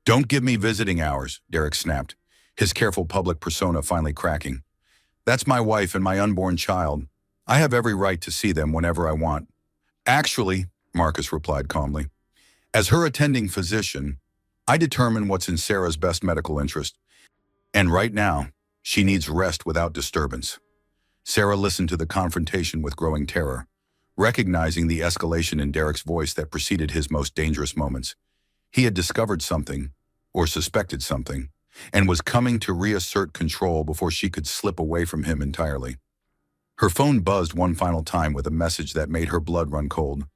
"Don't give me visiting hours," Derek snapped, his careful public persona finally cracking. "That's my wife and my unborn child. I have every right to see them whenever I want." "Actually," Marcus replied calmly, "as her attending physician, I determine what's in Sarah's best medical interest. And right now, she needs rest without disturbance." Sarah listened to the confrontation with growing terror, recognizing the escalation in Derek's voice that preceded his most dangerous moments. He had discovered something, or suspected something, and was coming to reassert control before she could slip away from him entirely. Her phone buzzed one final time with a message that made her blood run cold.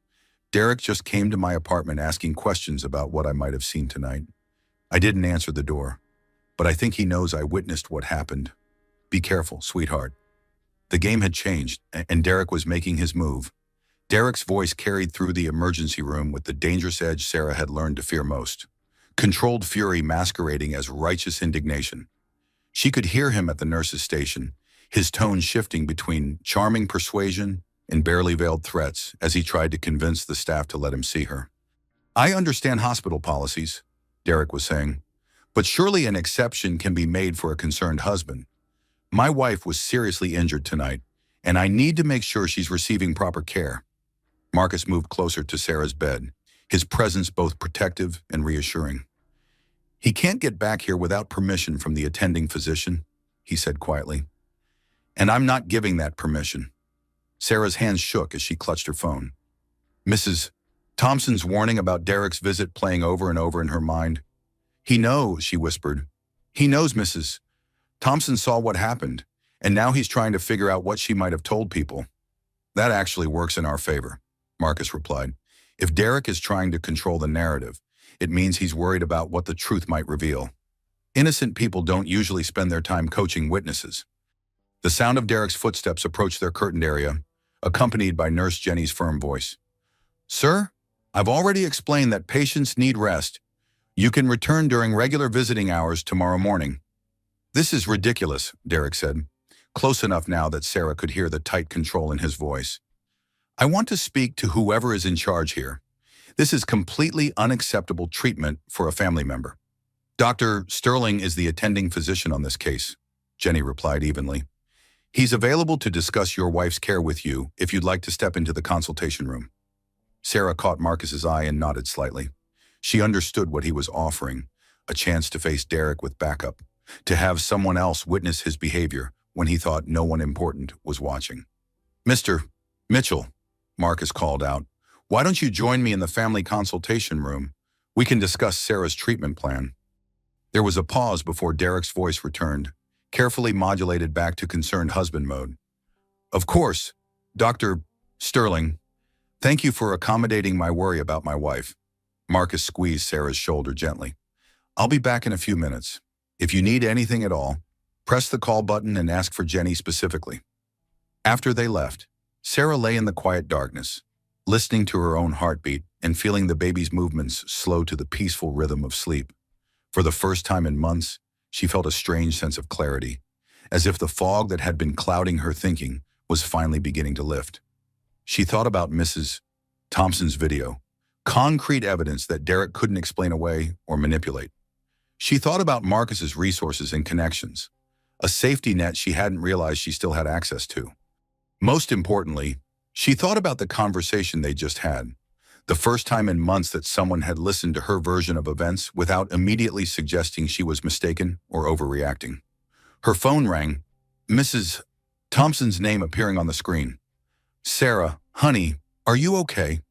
"Derek just came to my apartment asking questions about what I might have seen tonight. I didn't answer the door, but I think he knows I witnessed what happened. Be careful, sweetheart." The game had changed, and Derek was making his move. Derek's voice carried through the emergency room with the dangerous edge Sarah had learned to fear most. controlled fury masquerading as righteous indignation. She could hear him at the nurse's station, his tone shifting between charming persuasion and barely veiled threats as he tried to convince the staff to let him see her. "I understand hospital policies," Derek was saying, "but surely an exception can be made for a concerned husband. My wife was seriously injured tonight, and I need to make sure she's receiving proper care." Marcus moved closer to Sarah's bed, his presence both protective and reassuring. "He can't get back here without permission from the attending physician," he said quietly. "And I'm not giving that permission." Sarah's hands shook as she clutched her phone. Mrs. Thompson's warning about Derek's visit playing over and over in her mind. "He knows," she whispered. "He knows Mrs. Thompson saw what happened, and now he's trying to figure out what she might have told people." "That actually works in our favor," Marcus replied. "If Derek is trying to control the narrative, it means he's worried about what the truth might reveal. Innocent people don't usually spend their time coaching witnesses." The sound of Derek's footsteps approached their curtained area, accompanied by Nurse Jenny's firm voice. "Sir, I've already explained that patients need rest. You can return during regular visiting hours tomorrow morning." "This is ridiculous," Derek said, close enough now that Sarah could hear the tight control in his voice. "I want to speak to whoever is in charge here. This is completely unacceptable treatment for a family member." "Dr. Sterling is the attending physician on this case," Jenny replied evenly. "He's available to discuss your wife's care with you if you'd like to step into the consultation room." Sarah caught Marcus's eye and nodded slightly. She understood what he was offering, a chance to face Derek with backup, to have someone else witness his behavior when he thought no one important was watching. "Mr. Mitchell," Marcus called out, "why don't you join me in the family consultation room? We can discuss Sarah's treatment plan." There was a pause before Derek's voice returned, carefully modulated back to concerned husband mode. "Of course, Dr. Sterling. Thank you for accommodating my worry about my wife." Marcus squeezed Sarah's shoulder gently. "I'll be back in a few minutes. If you need anything at all, press the call button and ask for Jenny specifically." After they left, Sarah lay in the quiet darkness, listening to her own heartbeat and feeling the baby's movements slow to the peaceful rhythm of sleep. For the first time in months, she felt a strange sense of clarity, as if the fog that had been clouding her thinking was finally beginning to lift. She thought about Mrs. Thompson's video, concrete evidence that Derek couldn't explain away or manipulate. She thought about Marcus's resources and connections, a safety net she hadn't realized she still had access to. Most importantly, she thought about the conversation they just had, the first time in months that someone had listened to her version of events without immediately suggesting she was mistaken or overreacting. Her phone rang, Mrs. Thompson's name appearing on the screen. "Sarah, honey, are you okay?"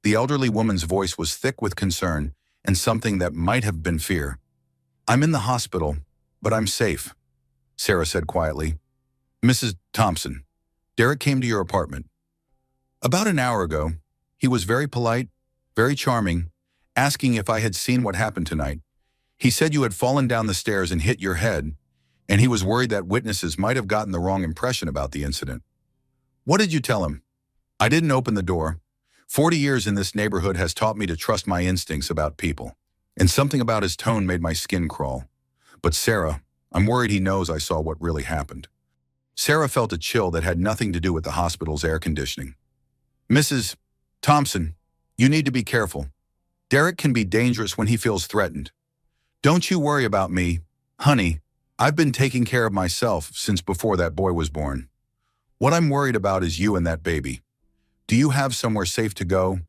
The elderly woman's voice was thick with concern and something that might have been fear. "I'm in the hospital, but I'm safe," Sarah said quietly. "Mrs. Thompson, Derek came to your apartment about an hour ago. He was very polite, very charming, asking if I had seen what happened tonight. He said you had fallen down the stairs and hit your head, and he was worried that witnesses might have gotten the wrong impression about the incident." "What did you tell him?" "I didn't open the door. 40 years in this neighborhood has taught me to trust my instincts about people, and something about his tone made my skin crawl. But Sarah, I'm worried he knows I saw what really happened." Sarah felt a chill that had nothing to do with the hospital's air conditioning. "Mrs. Thompson, you need to be careful. Derek can be dangerous when he feels threatened. Don't you worry about me, honey. I've been taking care of myself since before that boy was born. What I'm worried about is you and that baby. Do you have somewhere safe to go?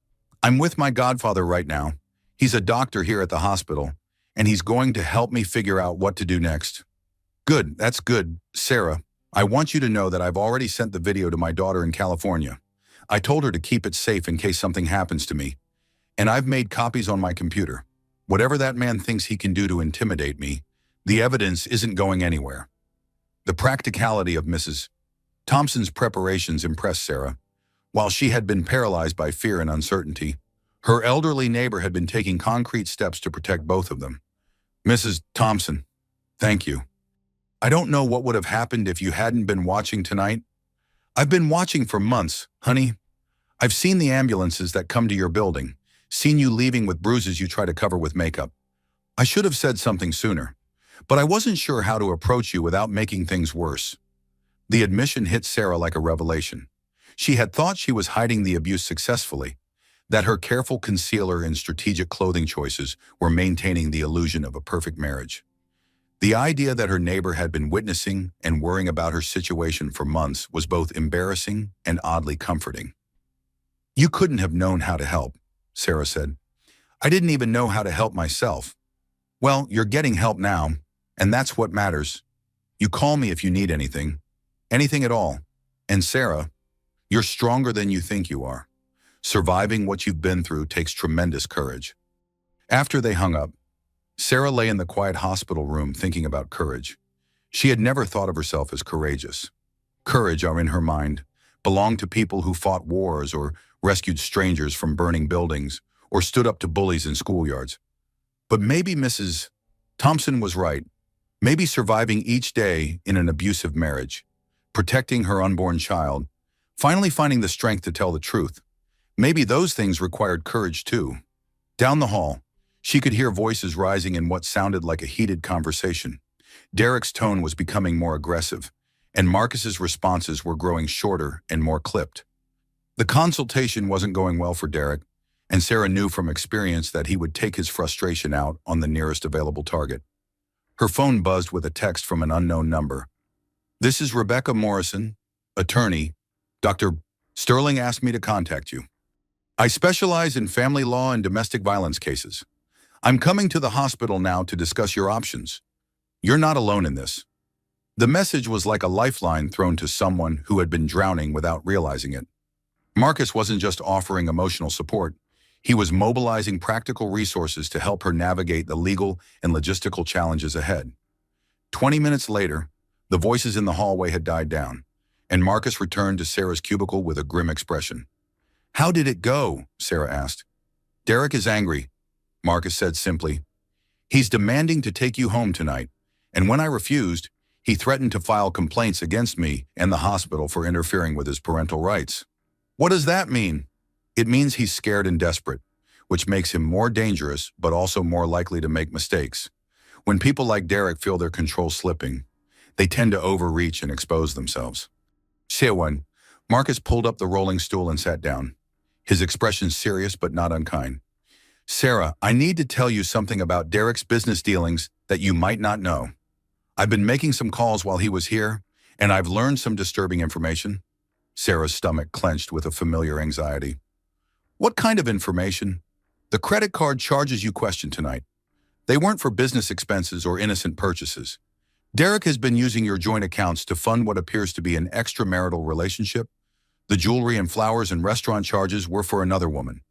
I'm with my godfather right now. He's a doctor here at the hospital, and he's going to help me figure out what to do next." "Good, that's good, Sarah. I want you to know that I've already sent the video to my daughter in California. I told her to keep it safe in case something happens to me. And I've made copies on my computer. Whatever that man thinks he can do to intimidate me, the evidence isn't going anywhere." The practicality of Mrs. Thompson's preparations impressed Sarah. While she had been paralyzed by fear and uncertainty, her elderly neighbor had been taking concrete steps to protect both of them. "Mrs. Thompson, thank you. I don't know what would have happened if you hadn't been watching tonight. I've been watching for months, honey. I've seen the ambulances that come to your building, seen you leaving with bruises you try to cover with makeup. I should have said something sooner, but I wasn't sure how to approach you without making things worse. The admission hit Sarah like a revelation. She had thought she was hiding the abuse successfully, that her careful concealer and strategic clothing choices were maintaining the illusion of a perfect marriage. The idea that her neighbor had been witnessing and worrying about her situation for months was both embarrassing and oddly comforting. "You couldn't have known how to help," Sarah said. "I didn't even know how to help myself." "Well, you're getting help now, and that's what matters. You call me if you need anything. Anything at all. And Sarah, you're stronger than you think you are. Surviving what you've been through takes tremendous courage." After they hung up, Sarah lay in the quiet hospital room thinking about courage. She had never thought of herself as courageous. Courage, in her mind, belonged to people who fought wars or rescued strangers from burning buildings or stood up to bullies in schoolyards. But maybe Mrs. Thompson was right. Maybe surviving each day in an abusive marriage, protecting her unborn child, finally finding the strength to tell the truth, maybe those things required courage too. Down the hall, she could hear voices rising in what sounded like a heated conversation. Derek's tone was becoming more aggressive, and Marcus's responses were growing shorter and more clipped. The consultation wasn't going well for Derek, and Sarah knew from experience that he would take his frustration out on the nearest available target. Her phone buzzed with a text from an unknown number. "This is Rebecca Morrison, attorney. Dr. Sterling asked me to contact you. I specialize in family law and domestic violence cases. I'm coming to the hospital now to discuss your options. You're not alone in this." The message was like a lifeline thrown to someone who had been drowning without realizing it. Marcus wasn't just offering emotional support. He was mobilizing practical resources to help her navigate the legal and logistical challenges ahead. 20 minutes later, the voices in the hallway had died down, and Marcus returned to Sarah's cubicle with a grim expression. "How did it go?" Sarah asked. "Derek is angry," Marcus said simply. "He's demanding to take you home tonight, and when I refused, he threatened to file complaints against me and the hospital for interfering with his parental rights." "What does that mean?" "It means he's scared and desperate, which makes him more dangerous but also more likely to make mistakes. When people like Derek feel their control slipping, they tend to overreach and expose themselves." Sewan, Marcus pulled up the rolling stool and sat down, his expression serious but not unkind. "Sarah, I need to tell you something about Derek's business dealings that you might not know. I've been making some calls while he was here, and I've learned some disturbing information." Sarah's stomach clenched with a familiar anxiety. "What kind of information?" "The credit card charges you questioned tonight. They weren't for business expenses or innocent purchases. Derek has been using your joint accounts to fund what appears to be an extramarital relationship. The jewelry and flowers and restaurant charges were for another woman."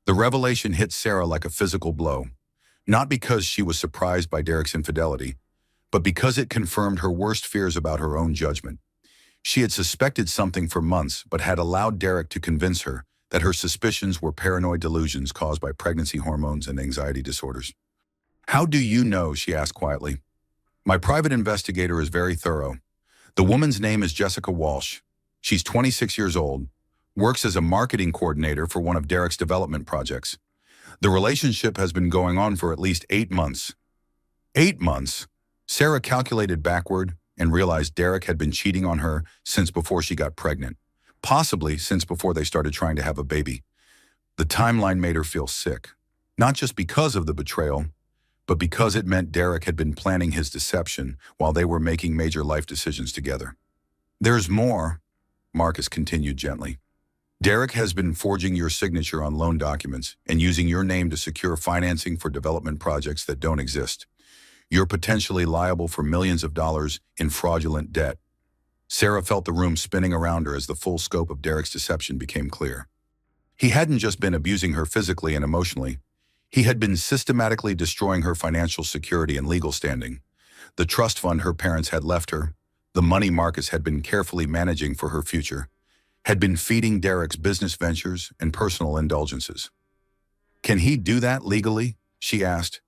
The revelation hit Sarah like a physical blow, not because she was surprised by Derek's infidelity, but because it confirmed her worst fears about her own judgment. She had suspected something for months, but had allowed Derek to convince her that her suspicions were paranoid delusions caused by pregnancy hormones and anxiety disorders. "How do you know?" she asked quietly. "My private investigator is very thorough. The woman's name is Jessica Walsh. She's 26 years old, works as a marketing coordinator for one of Derek's development projects. The relationship has been going on for at least 8 months. 8 months? Sarah calculated backward and realized Derek had been cheating on her since before she got pregnant, possibly since before they started trying to have a baby. The timeline made her feel sick, not just because of the betrayal, but because it meant Derek had been planning his deception while they were making major life decisions together. "There's more," Marcus continued gently. "Derek has been forging your signature on loan documents and using your name to secure financing for development projects that don't exist. You're potentially liable for millions of dollars in fraudulent debt." Sarah felt the room spinning around her as the full scope of Derek's deception became clear. He hadn't just been abusing her physically and emotionally. He had been systematically destroying her financial security and legal standing. The trust fund her parents had left her, the money Marcus had been carefully managing for her future, had been feeding Derek's business ventures and personal indulgences. "Can he do that legally?" she asked.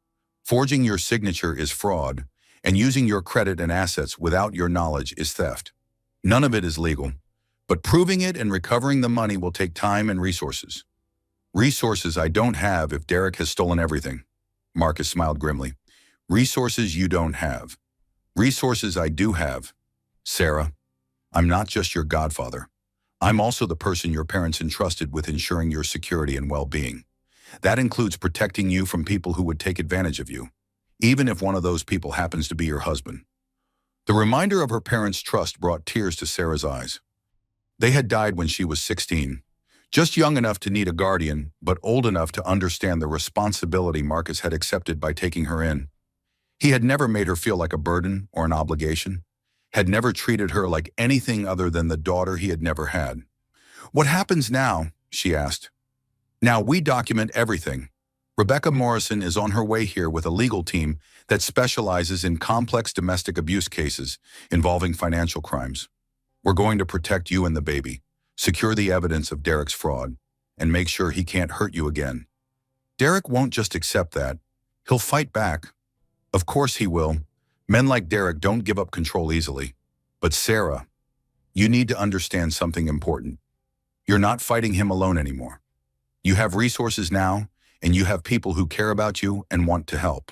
"Forging your signature is fraud, and using your credit and assets without your knowledge is theft. None of it is legal, but proving it and recovering the money will take time and resources. Resources I don't have if Derek has stolen everything." Marcus smiled grimly. Resources you don't have. Resources I do have. Sarah, I'm not just your godfather. I'm also the person your parents entrusted with ensuring your security and well-being. That includes protecting you from people who would take advantage of you, even if one of those people happens to be your husband. The reminder of her parents' trust brought tears to Sarah's eyes. They had died when she was 16, just young enough to need a guardian, but old enough to understand the responsibility Marcus had accepted by taking her in. He had never made her feel like a burden or an obligation, had never treated her like anything other than the daughter he had never had. What happens now? She asked. Now we document everything. Rebecca Morrison is on her way here with a legal team that specializes in complex domestic abuse cases involving financial crimes. We're going to protect you and the baby, secure the evidence of Derek's fraud, and make sure he can't hurt you again. Derek won't just accept that. He'll fight back. Of course he will. Men like Derek don't give up control easily. But Sarah, you need to understand something important. You're not fighting him alone anymore. You have resources now, and you have people who care about you and want to help.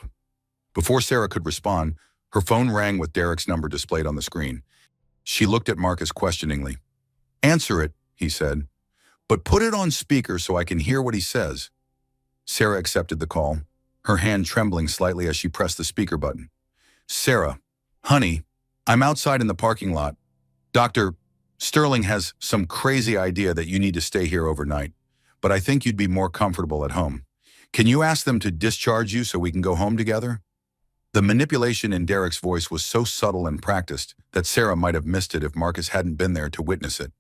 Before Sarah could respond, her phone rang with Derek's number displayed on the screen. She looked at Marcus questioningly. Answer it, he said, but put it on speaker so I can hear what he says. Sarah accepted the call, her hand trembling slightly as she pressed the speaker button. Sarah, honey, I'm outside in the parking lot. Dr. Sterling has some crazy idea that you need to stay here overnight, but I think you'd be more comfortable at home. Can you ask them to discharge you so we can go home together? The manipulation in Derek's voice was so subtle and practiced that Sarah might have missed it if Marcus hadn't been there to witness it.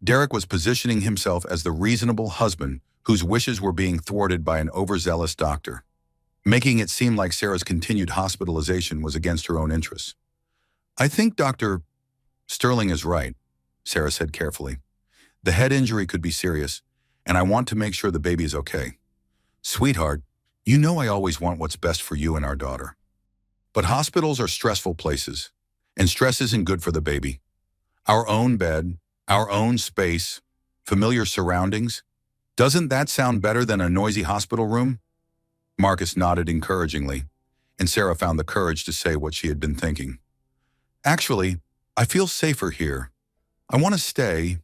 Derek was positioning himself as the reasonable husband whose wishes were being thwarted by an overzealous doctor, making it seem like Sarah's continued hospitalization was against her own interests. I think Dr. Sterling is right, Sarah said carefully. The head injury could be serious, and I want to make sure the baby is okay. Sweetheart, you know I always want what's best for you and our daughter. But hospitals are stressful places, and stress isn't good for the baby. Our own bed, our own space, familiar surroundings. Doesn't that sound better than a noisy hospital room? Marcus nodded encouragingly, and Sarah found the courage to say what she had been thinking. Actually, I feel safer here. I want to stay.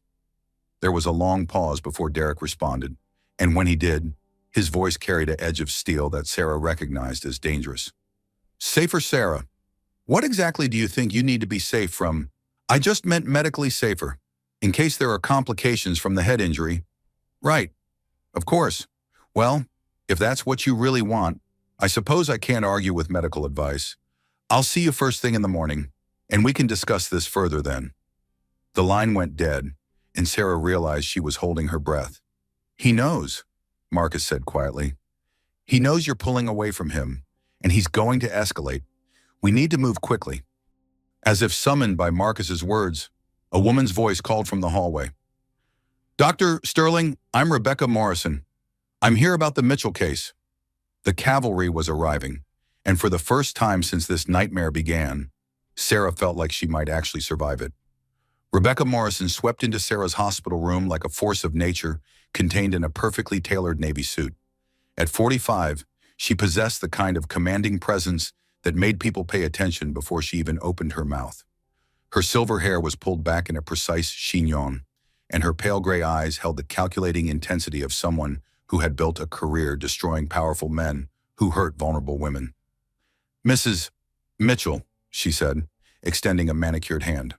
There was a long pause before Derek responded, and when he did, his voice carried an edge of steel that Sarah recognized as dangerous. Safer, Sarah. What exactly do you think you need to be safe from? I just meant medically safer, in case there are complications from the head injury. Right. Of course. Well, if that's what you really want, I suppose I can't argue with medical advice. I'll see you first thing in the morning, and we can discuss this further then. The line went dead, and Sarah realized she was holding her breath. He knows, Marcus said quietly. He knows you're pulling away from him, and he's going to escalate. We need to move quickly. As if summoned by Marcus's words, a woman's voice called from the hallway. Dr. Sterling, I'm Rebecca Morrison. I'm here about the Mitchell case. The cavalry was arriving, and for the first time since this nightmare began, Sarah felt like she might actually survive it. Rebecca Morrison swept into Sarah's hospital room like a force of nature contained in a perfectly tailored navy suit. At 45, she possessed the kind of commanding presence that made people pay attention before she even opened her mouth. Her silver hair was pulled back in a precise chignon, and her pale gray eyes held the calculating intensity of someone who had built a career destroying powerful men who hurt vulnerable women. Mrs. Mitchell, she said, extending a manicured hand.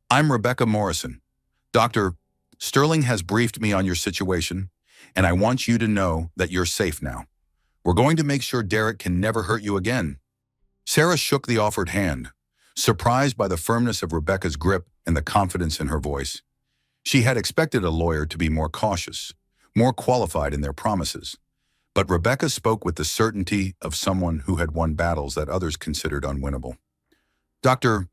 I'm Rebecca Morrison. Dr. Sterling has briefed me on your situation, and I want you to know that you're safe now. We're going to make sure Derek can never hurt you again. Sarah shook the offered hand, surprised by the firmness of Rebecca's grip and the confidence in her voice. She had expected a lawyer to be more cautious, more qualified in their promises. But Rebecca spoke with the certainty of someone who had won battles that others considered unwinnable. Dr.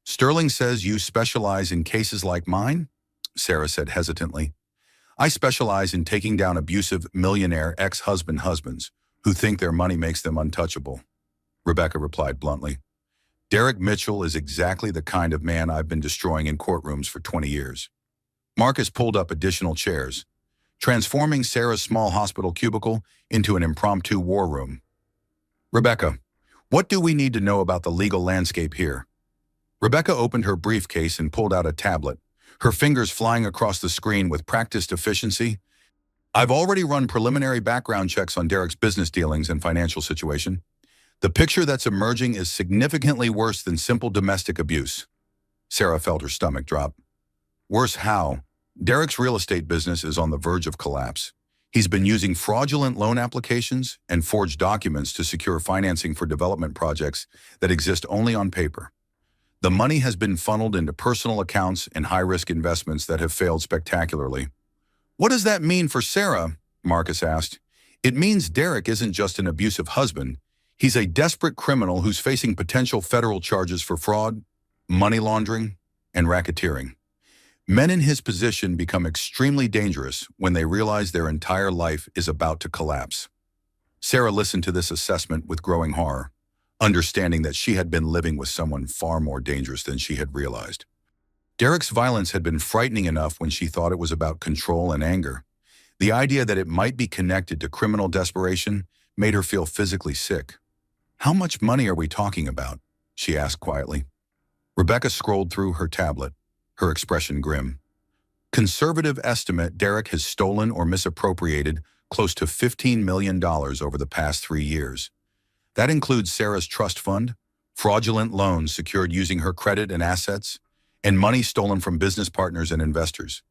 Sterling says you specialize in cases like mine? Sarah said hesitantly. I specialize in taking down abusive millionaire ex-husbands who think their money makes them untouchable. Rebecca replied bluntly. Derek Mitchell is exactly the kind of man I've been destroying in courtrooms for 20 years. Marcus pulled up additional chairs, transforming Sarah's small hospital cubicle into an impromptu war room. Rebecca, what do we need to know about the legal landscape here? Rebecca opened her briefcase and pulled out a tablet, her fingers flying across the screen with practiced efficiency. I've already run preliminary background checks on Derek's business dealings and financial situation. The picture that's emerging is significantly worse than simple domestic abuse. Sarah felt her stomach drop. Worse how? Derek's real estate business is on the verge of collapse. He's been using fraudulent loan applications and forged documents to secure financing for development projects that exist only on paper. The money has been funneled into personal accounts and high-risk investments that have failed spectacularly. What does that mean for Sarah? Marcus asked. It means Derek isn't just an abusive husband. He's a desperate criminal who's facing potential federal charges for fraud, money laundering, and racketeering. Men in his position become extremely dangerous when they realize their entire life is about to collapse. Sarah listened to this assessment with growing horror, understanding that she had been living with someone far more dangerous than she had realized. Derek's violence had been frightening enough when she thought it was about control and anger. The idea that it might be connected to criminal desperation made her feel physically sick. How much money are we talking about? She asked quietly. Rebecca scrolled through her tablet, her expression grim. Conservative estimate, Derek has stolen or misappropriated close to $15 million over the past 3 years. That includes Sarah's trust fund, fraudulent loans secured using her credit and assets, and money stolen from business partners and investors.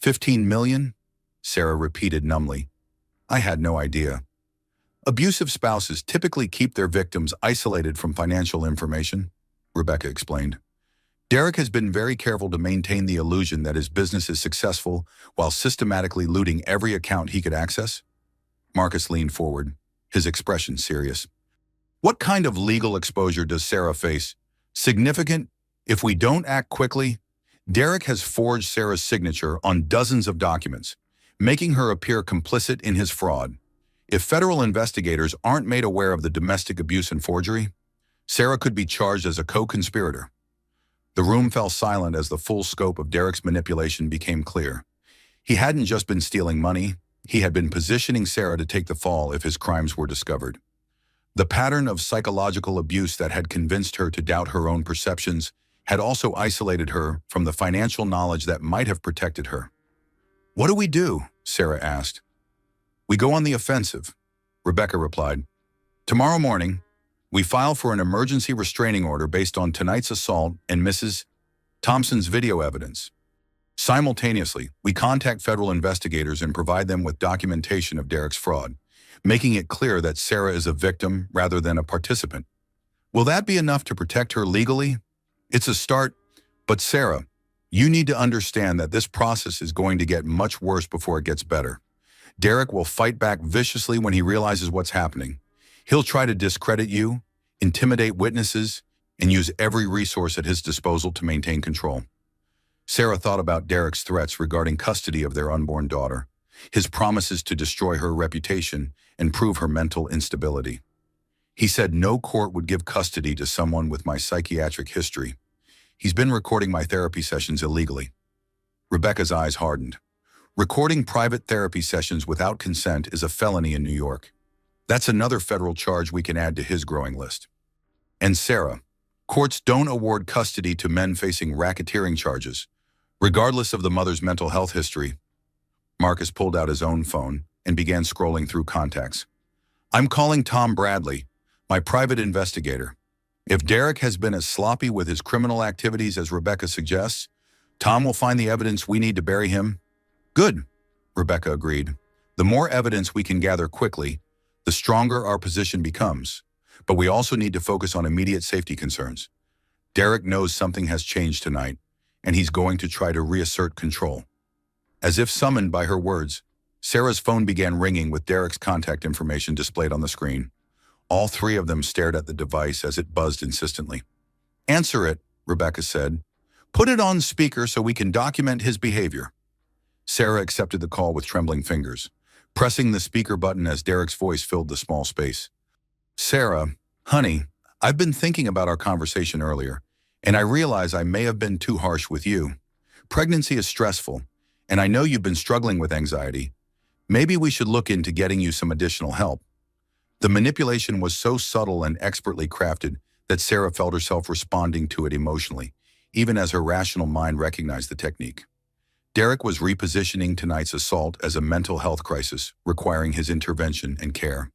15 million? Sarah repeated numbly. I had no idea. Abusive spouses typically keep their victims isolated from financial information, Rebecca explained. Derek has been very careful to maintain the illusion that his business is successful while systematically looting every account he could access. Marcus leaned forward, his expression serious. What kind of legal exposure does Sarah face? Significant? If we don't act quickly, Derek has forged Sarah's signature on dozens of documents, making her appear complicit in his fraud. If federal investigators aren't made aware of the domestic abuse and forgery, Sarah could be charged as a co-conspirator. The room fell silent as the full scope of Derek's manipulation became clear. He hadn't just been stealing money, he had been positioning Sarah to take the fall if his crimes were discovered. The pattern of psychological abuse that had convinced her to doubt her own perceptions had also isolated her from the financial knowledge that might have protected her. What do we do? Sarah asked. We go on the offensive, Rebecca replied. Tomorrow morning, we file for an emergency restraining order based on tonight's assault and Mrs. Thompson's video evidence. Simultaneously, we contact federal investigators and provide them with documentation of Derek's fraud, making it clear that Sarah is a victim rather than a participant. Will that be enough to protect her legally? It's a start, but Sarah, you need to understand that this process is going to get much worse before it gets better. Derek will fight back viciously when he realizes what's happening. He'll try to discredit you, intimidate witnesses, and use every resource at his disposal to maintain control. Sarah thought about Derek's threats regarding custody of their unborn daughter, his promises to destroy her reputation and prove her mental instability. He said no court would give custody to someone with my psychiatric history. He's been recording my therapy sessions illegally. Rebecca's eyes hardened. Recording private therapy sessions without consent is a felony in New York. That's another federal charge we can add to his growing list. And Sarah, courts don't award custody to men facing racketeering charges, regardless of the mother's mental health history. Marcus pulled out his own phone and began scrolling through contacts. I'm calling Tom Bradley, my private investigator. If Derek has been as sloppy with his criminal activities as Rebecca suggests, Tom will find the evidence we need to bury him. Good, Rebecca agreed. The more evidence we can gather quickly, the stronger our position becomes. But we also need to focus on immediate safety concerns. Derek knows something has changed tonight, and he's going to try to reassert control. As if summoned by her words, Sarah's phone began ringing with Derek's contact information displayed on the screen. All three of them stared at the device as it buzzed insistently. Answer it, Rebecca said. Put it on speaker so we can document his behavior. Sarah accepted the call with trembling fingers, pressing the speaker button as Derek's voice filled the small space. Sarah, honey, I've been thinking about our conversation earlier, and I realize I may have been too harsh with you. Pregnancy is stressful, and I know you've been struggling with anxiety. Maybe we should look into getting you some additional help. The manipulation was so subtle and expertly crafted that Sarah felt herself responding to it emotionally, even as her rational mind recognized the technique. Derek was repositioning tonight's assault as a mental health crisis, requiring his intervention and care.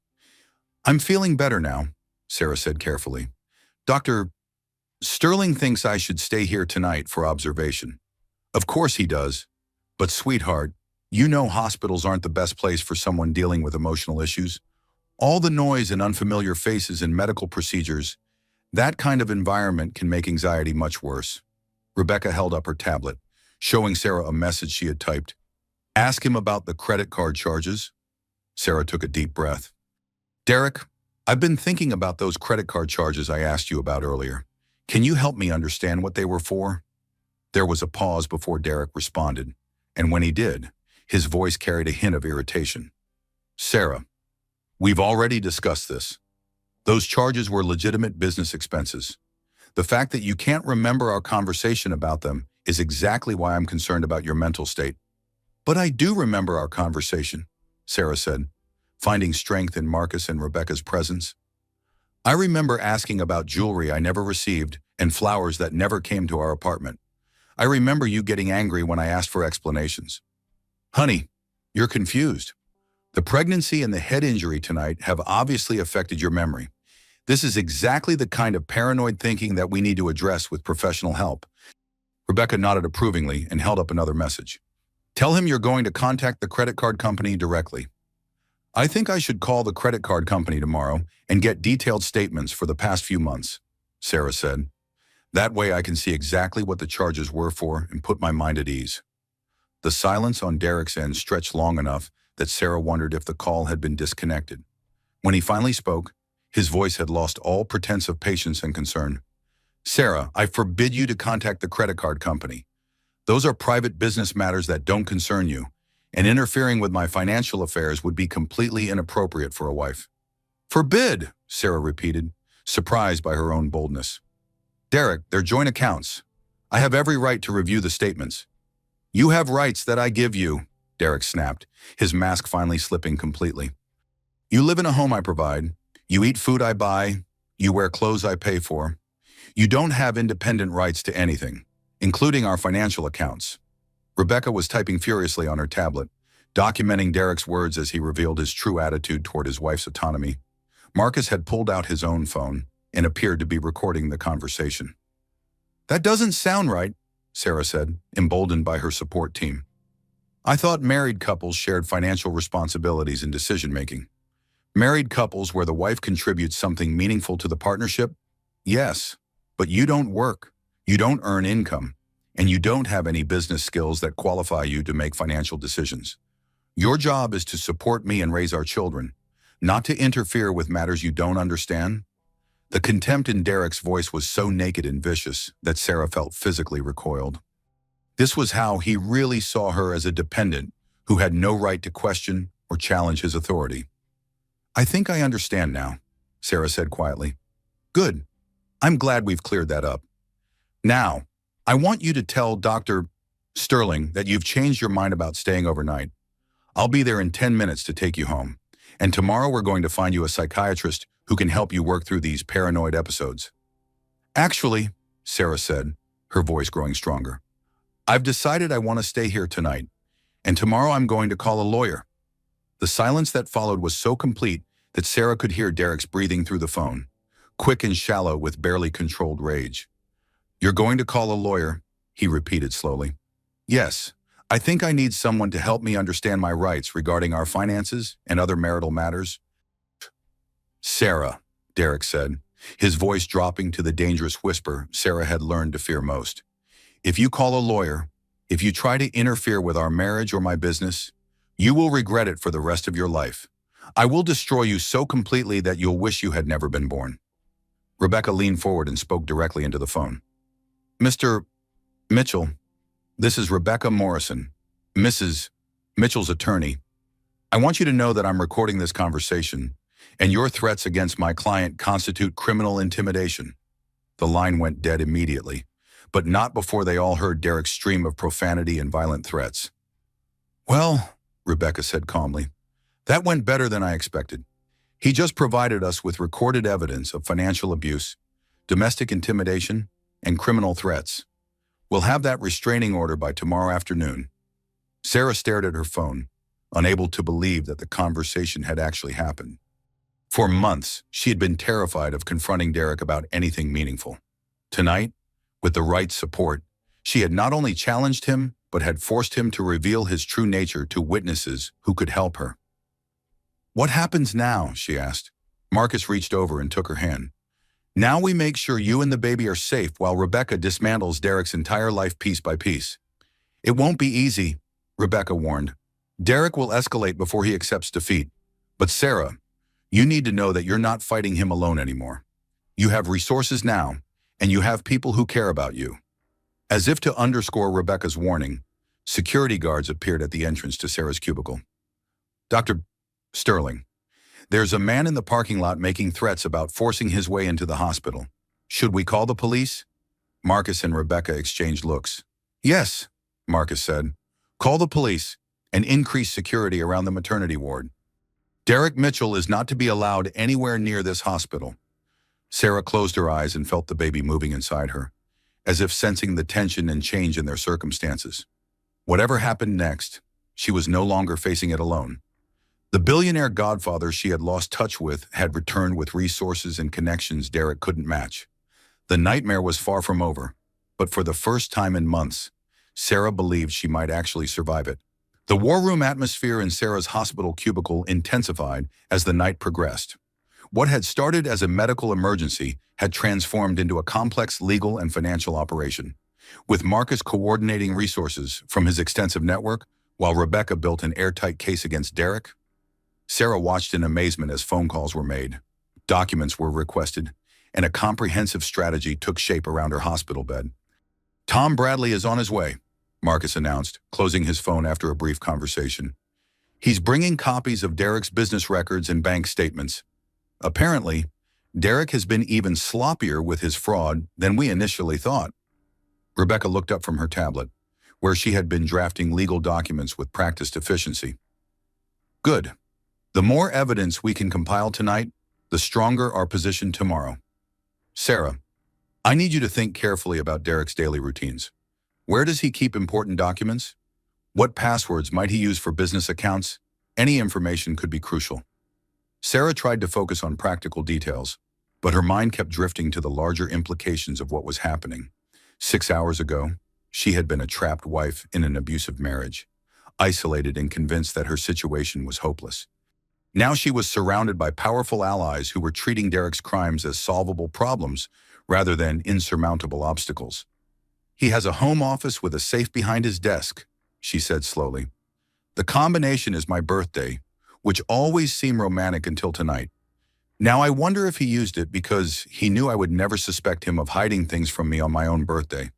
"I'm feeling better now," Sarah said carefully. "Dr. Sterling thinks I should stay here tonight for observation." "Of course he does. But sweetheart, you know hospitals aren't the best place for someone dealing with emotional issues. All the noise and unfamiliar faces in medical procedures, that kind of environment can make anxiety much worse." Rebecca held up her tablet, showing Sarah a message she had typed. "Ask him about the credit card charges." Sarah took a deep breath. "Derek, I've been thinking about those credit card charges I asked you about earlier. Can you help me understand what they were for?" There was a pause before Derek responded, and when he did, his voice carried a hint of irritation. "Sarah, we've already discussed this. Those charges were legitimate business expenses. The fact that you can't remember our conversation about them is exactly why I'm concerned about your mental state." "But I do remember our conversation," Sarah said, finding strength in Marcus and Rebecca's presence. "I remember asking about jewelry I never received and flowers that never came to our apartment. I remember you getting angry when I asked for explanations." "Honey, you're confused. The pregnancy and the head injury tonight have obviously affected your memory. This is exactly the kind of paranoid thinking that we need to address with professional help." Rebecca nodded approvingly and held up another message. "Tell him you're going to contact the credit card company directly." "I think I should call the credit card company tomorrow and get detailed statements for the past few months," Sarah said. "That way I can see exactly what the charges were for and put my mind at ease." The silence on Derek's end stretched long enough that Sarah wondered if the call had been disconnected. When he finally spoke, his voice had lost all pretense of patience and concern. "Sarah, I forbid you to contact the credit card company. Those are private business matters that don't concern you, and interfering with my financial affairs would be completely inappropriate for a wife." "Forbid," Sarah repeated, surprised by her own boldness. "Derek, they're joint accounts. I have every right to review the statements." "You have rights that I give you," Derek snapped, his mask finally slipping completely. "You live in a home I provide. You eat food I buy. You wear clothes I pay for. You don't have independent rights to anything, including our financial accounts." Rebecca was typing furiously on her tablet, documenting Derek's words as he revealed his true attitude toward his wife's autonomy. Marcus had pulled out his own phone and appeared to be recording the conversation. "That doesn't sound right," Sarah said, emboldened by her support team. "I thought married couples shared financial responsibilities in decision-making." "Married couples where the wife contributes something meaningful to the partnership? Yes, but you don't work, you don't earn income, and you don't have any business skills that qualify you to make financial decisions. Your job is to support me and raise our children, not to interfere with matters you don't understand." The contempt in Derek's voice was so naked and vicious that Sarah felt physically recoiled. This was how he really saw her, as a dependent who had no right to question or challenge his authority. "I think I understand now," Sarah said quietly. "Good. I'm glad we've cleared that up. Now, I want you to tell Dr. Sterling that you've changed your mind about staying overnight. I'll be there in 10 minutes to take you home, and tomorrow we're going to find you a psychiatrist who can help you work through these paranoid episodes." "Actually," Sarah said, her voice growing stronger, "I've decided I want to stay here tonight, and tomorrow I'm going to call a lawyer." The silence that followed was so complete that Sarah could hear Derek's breathing through the phone, quick and shallow with barely controlled rage. "You're going to call a lawyer," he repeated slowly. "Yes, I think I need someone to help me understand my rights regarding our finances and other marital matters." "Sarah," Derek said, his voice dropping to the dangerous whisper Sarah had learned to fear most. "If you call a lawyer, if you try to interfere with our marriage or my business, you will regret it for the rest of your life. I will destroy you so completely that you'll wish you had never been born." Rebecca leaned forward and spoke directly into the phone. "Mr. Mitchell, this is Rebecca Morrison, Mrs. Mitchell's attorney. I want you to know that I'm recording this conversation, and your threats against my client constitute criminal intimidation." The line went dead immediately, but not before they all heard Derek's stream of profanity and violent threats. "Well," Rebecca said calmly, "that went better than I expected. He just provided us with recorded evidence of financial abuse, domestic intimidation, and criminal threats. We'll have that restraining order by tomorrow afternoon." Sarah stared at her phone, unable to believe that the conversation had actually happened. For months, she had been terrified of confronting Derek about anything meaningful. Tonight, with the right support, she had not only challenged him, but had forced him to reveal his true nature to witnesses who could help her. "What happens now?" she asked. Marcus reached over and took her hand. "Now we make sure you and the baby are safe while Rebecca dismantles Derek's entire life piece by piece." "It won't be easy," Rebecca warned. "Derek will escalate before he accepts defeat. But Sarah, you need to know that you're not fighting him alone anymore. You have resources now, and you have people who care about you." As if to underscore Rebecca's warning, security guards appeared at the entrance to Sarah's cubicle. "Dr. Sterling, there's a man in the parking lot making threats about forcing his way into the hospital. Should we call the police?" Marcus and Rebecca exchanged looks. "Yes," Marcus said. "Call the police and increase security around the maternity ward. Derek Mitchell is not to be allowed anywhere near this hospital." Sarah closed her eyes and felt the baby moving inside her, as if sensing the tension and change in their circumstances. Whatever happened next, she was no longer facing it alone. The billionaire godfather she had lost touch with had returned with resources and connections Derek couldn't match. The nightmare was far from over, but for the first time in months, Sarah believed she might actually survive it. The war room atmosphere in Sarah's hospital cubicle intensified as the night progressed. What had started as a medical emergency had transformed into a complex legal and financial operation, with Marcus coordinating resources from his extensive network, while Rebecca built an airtight case against Derek. Sarah watched in amazement as phone calls were made, documents were requested, and a comprehensive strategy took shape around her hospital bed. "Tom Bradley is on his way," Marcus announced, closing his phone after a brief conversation. "He's bringing copies of Derek's business records and bank statements. Apparently, Derek has been even sloppier with his fraud than we initially thought." Rebecca looked up from her tablet, where she had been drafting legal documents with practiced efficiency. "Good. The more evidence we can compile tonight, the stronger our position tomorrow. Sarah, I need you to think carefully about Derek's daily routines. Where does he keep important documents? What passwords might he use for business accounts? Any information could be crucial." Sarah tried to focus on practical details, but her mind kept drifting to the larger implications of what was happening. 6 hours ago, she had been a trapped wife in an abusive marriage, isolated and convinced that her situation was hopeless. Now she was surrounded by powerful allies who were treating Derek's crimes as solvable problems rather than insurmountable obstacles. "He has a home office with a safe behind his desk," she said slowly. "The combination is my birthday, which always seemed romantic until tonight. Now I wonder if he used it because he knew I would never suspect him of hiding things from me on my own birthday."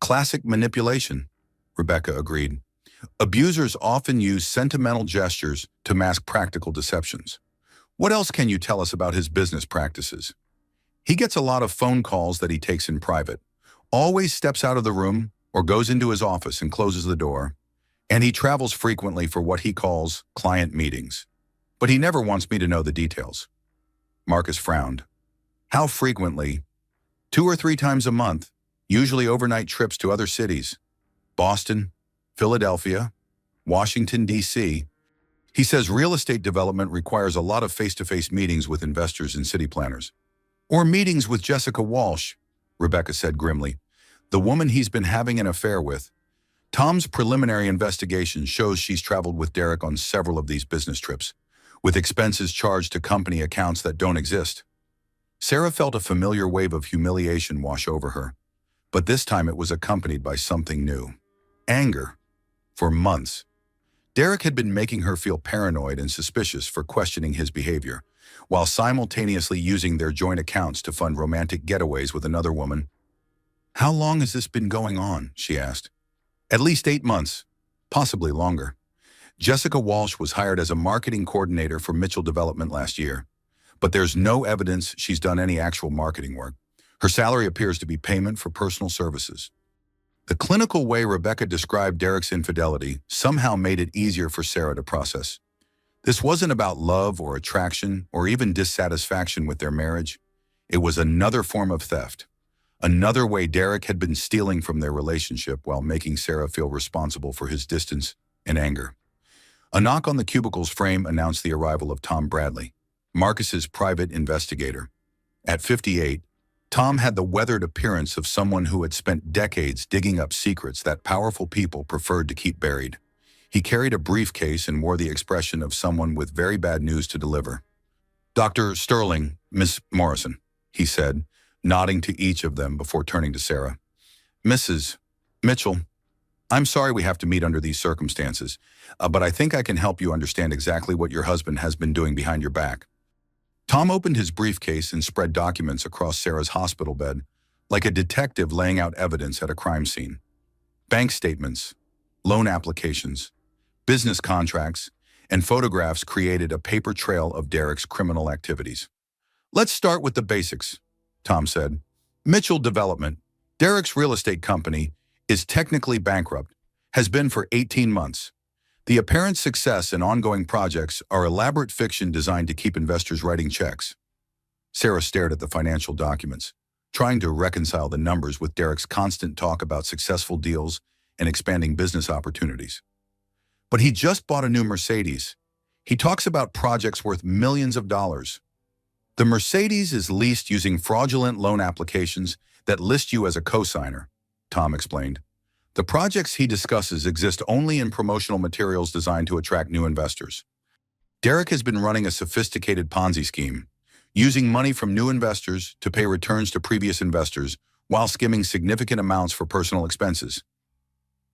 "Classic manipulation," Rebecca agreed. "Abusers often use sentimental gestures to mask practical deceptions. What else can you tell us about his business practices?" "He gets a lot of phone calls that he takes in private, always steps out of the room or goes into his office and closes the door, and he travels frequently for what he calls client meetings. But he never wants me to know the details." Marcus frowned. "How frequently?" 2 or 3 times a month, usually overnight trips to other cities. Boston, Philadelphia, Washington, D.C. He says real estate development requires a lot of face-to-face meetings with investors and city planners. "Or meetings with Jessica Walsh," Rebecca said grimly, "the woman he's been having an affair with. Tom's preliminary investigation shows she's traveled with Derek on several of these business trips, with expenses charged to company accounts that don't exist." Sarah felt a familiar wave of humiliation wash over her, but this time it was accompanied by something new. Anger. For months, Derek had been making her feel paranoid and suspicious for questioning his behavior, while simultaneously using their joint accounts to fund romantic getaways with another woman. "How long has this been going on?" she asked. "At least 8 months, possibly longer. Jessica Walsh was hired as a marketing coordinator for Mitchell Development last year, but there's no evidence she's done any actual marketing work. Her salary appears to be payment for personal services." The clinical way Rebecca described Derek's infidelity somehow made it easier for Sarah to process. This wasn't about love or attraction or even dissatisfaction with their marriage. It was another form of theft, another way Derek had been stealing from their relationship while making Sarah feel responsible for his distance and anger. A knock on the cubicle's frame announced the arrival of Tom Bradley, Marcus's private investigator. At 58, Tom had the weathered appearance of someone who had spent decades digging up secrets that powerful people preferred to keep buried. He carried a briefcase and wore the expression of someone with very bad news to deliver. "Dr. Sterling, Miss Morrison," he said, nodding to each of them before turning to Sarah. "Mrs. Mitchell, I'm sorry we have to meet under these circumstances, but I think I can help you understand exactly what your husband has been doing behind your back." Tom opened his briefcase and spread documents across Sarah's hospital bed, like a detective laying out evidence at a crime scene. Bank statements, loan applications, business contracts, and photographs created a paper trail of Derek's criminal activities. "Let's start with the basics," Tom said. "Mitchell Development, Derek's real estate company, is technically bankrupt, has been for 18 months. The apparent success and ongoing projects are elaborate fiction designed to keep investors writing checks." Sarah stared at the financial documents, trying to reconcile the numbers with Derek's constant talk about successful deals and expanding business opportunities. "But he just bought a new Mercedes. He talks about projects worth millions of dollars." "The Mercedes is leased using fraudulent loan applications that list you as a cosigner," Tom explained. "The projects he discusses exist only in promotional materials designed to attract new investors." Derek has been running a sophisticated Ponzi scheme, using money from new investors to pay returns to previous investors while skimming significant amounts for personal expenses.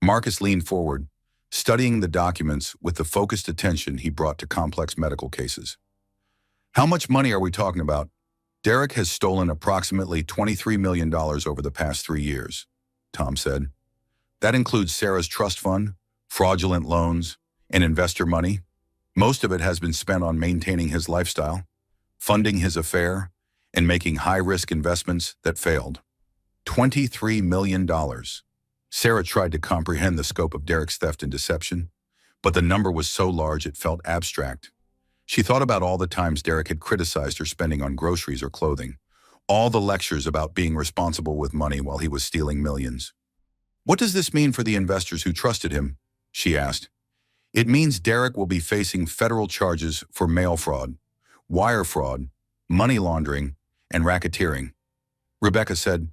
Marcus leaned forward, studying the documents with the focused attention he brought to complex medical cases. "How much money are we talking about?" "Derek has stolen approximately $23 million over the past 3 years, Tom said. "That includes Sarah's trust fund, fraudulent loans, and investor money. Most of it has been spent on maintaining his lifestyle, funding his affair, and making high-risk investments that failed. $23 million. Sarah tried to comprehend the scope of Derek's theft and deception, but the number was so large it felt abstract. She thought about all the times Derek had criticized her spending on groceries or clothing, all the lectures about being responsible with money while he was stealing millions. "What does this mean for the investors who trusted him?" she asked. "It means Derek will be facing federal charges for mail fraud, wire fraud, money laundering, and racketeering." Rebecca said,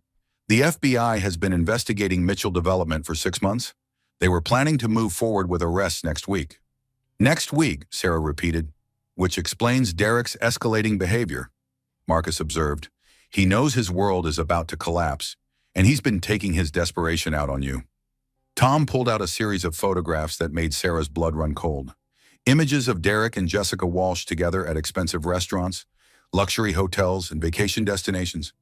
"The FBI has been investigating Mitchell Development for 6 months. They were planning to move forward with arrests next week." "Next week," Sarah repeated, "which explains Derek's escalating behavior," Marcus observed. "He knows his world is about to collapse, and he's been taking his desperation out on you." Tom pulled out a series of photographs that made Sarah's blood run cold. Images of Derek and Jessica Walsh together at expensive restaurants, luxury hotels, and vacation destinations.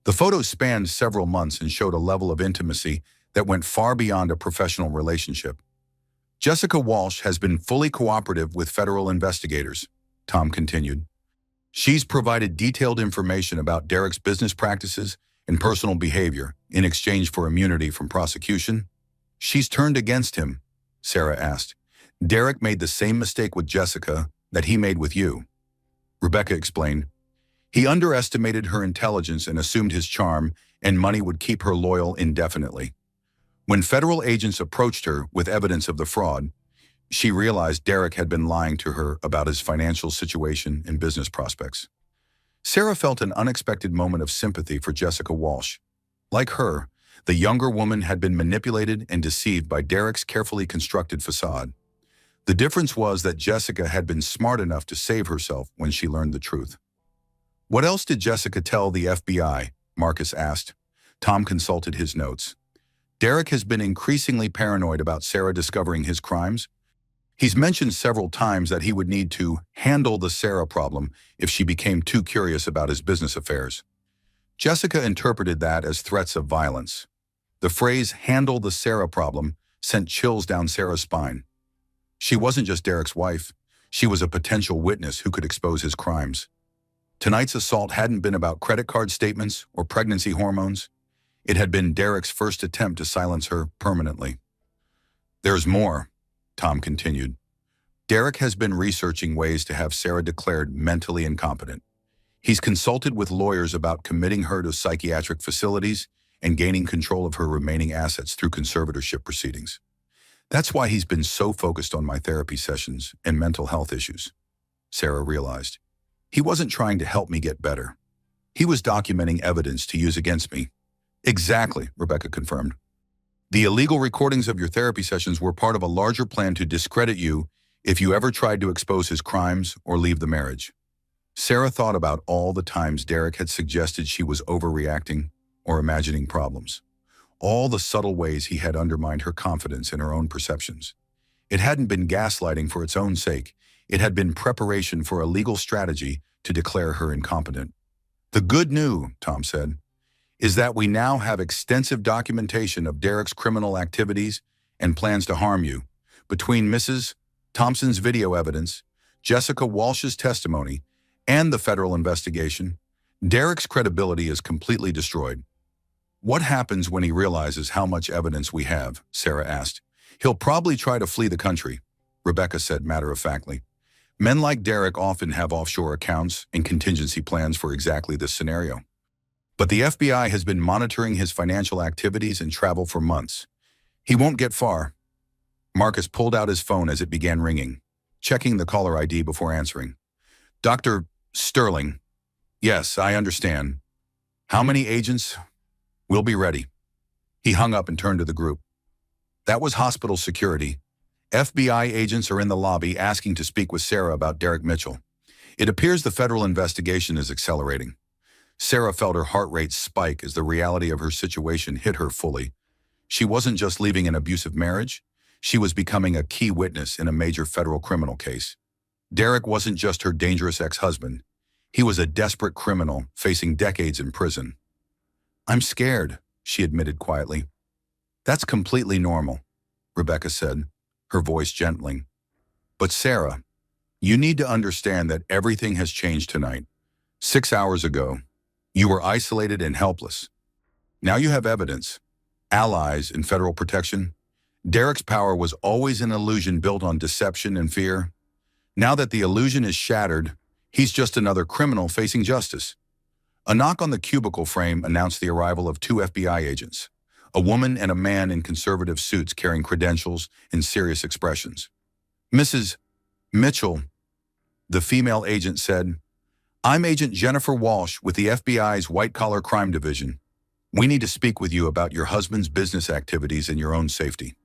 The photos spanned several months and showed a level of intimacy that went far beyond a professional relationship. "Jessica Walsh has been fully cooperative with federal investigators," Tom continued. "She's provided detailed information about Derek's business practices and personal behavior in exchange for immunity from prosecution." "She's turned against him?" Sarah asked. "Derek made the same mistake with Jessica that he made with you," Rebecca explained. "He underestimated her intelligence and assumed his charm and money would keep her loyal indefinitely. When federal agents approached her with evidence of the fraud, she realized Derek had been lying to her about his financial situation and business prospects." Sarah felt an unexpected moment of sympathy for Jessica Walsh. Like her, the younger woman had been manipulated and deceived by Derek's carefully constructed facade. The difference was that Jessica had been smart enough to save herself when she learned the truth. "What else did Jessica tell the FBI?" Marcus asked. Tom consulted his notes. "Derek has been increasingly paranoid about Sarah discovering his crimes. He's mentioned several times that he would need to handle the Sarah problem if she became too curious about his business affairs." Jessica interpreted that as threats of violence. The phrase "handle the Sarah problem" sent chills down Sarah's spine. She wasn't just Derek's wife. She was a potential witness who could expose his crimes. Tonight's assault hadn't been about credit card statements or pregnancy hormones. It had been Derek's first attempt to silence her permanently. "There's more," Tom continued. Derek has been researching ways to have Sarah declared mentally incompetent. He's consulted with lawyers about committing her to psychiatric facilities and gaining control of her remaining assets through conservatorship proceedings. That's why he's been so focused on my therapy sessions and mental health issues, Sarah realized. He wasn't trying to help me get better. He was documenting evidence to use against me. Exactly, Rebecca confirmed. The illegal recordings of your therapy sessions were part of a larger plan to discredit you if you ever tried to expose his crimes or leave the marriage. Sarah thought about all the times Derek had suggested she was overreacting or imagining problems. All the subtle ways he had undermined her confidence in her own perceptions. It hadn't been gaslighting for its own sake. It had been preparation for a legal strategy to declare her incompetent. The good news, Tom said, is that we now have extensive documentation of Derek's criminal activities and plans to harm you. Between Mrs. Thompson's video evidence, Jessica Walsh's testimony, and the federal investigation, Derek's credibility is completely destroyed. What happens when he realizes how much evidence we have? Sarah asked. He'll probably try to flee the country, Rebecca said matter-of-factly. Men like Derek often have offshore accounts and contingency plans for exactly this scenario. But the FBI has been monitoring his financial activities and travel for months. He won't get far. Marcus pulled out his phone as it began ringing, checking the caller ID before answering. Dr. Sterling. Yes, I understand. How many agents? We'll be ready. He hung up and turned to the group. That was hospital security. FBI agents are in the lobby asking to speak with Sarah about Derek Mitchell. It appears the federal investigation is accelerating. Sarah felt her heart rate spike as the reality of her situation hit her fully. She wasn't just leaving an abusive marriage. She was becoming a key witness in a major federal criminal case. Derek wasn't just her dangerous ex-husband. He was a desperate criminal facing decades in prison. I'm scared, she admitted quietly. That's completely normal, Rebecca said, her voice gentling. But Sarah, you need to understand that everything has changed tonight. 6 hours ago, you were isolated and helpless. Now you have evidence, allies, and federal protection. Derek's power was always an illusion built on deception and fear. Now that the illusion is shattered, he's just another criminal facing justice. A knock on the cubicle frame announced the arrival of 2 FBI agents, a woman and a man in conservative suits carrying credentials and serious expressions. Mrs. Mitchell, the female agent said, I'm Agent Jennifer Walsh with the FBI's White-Collar Crime Division. We need to speak with you about your husband's business activities and your own safety.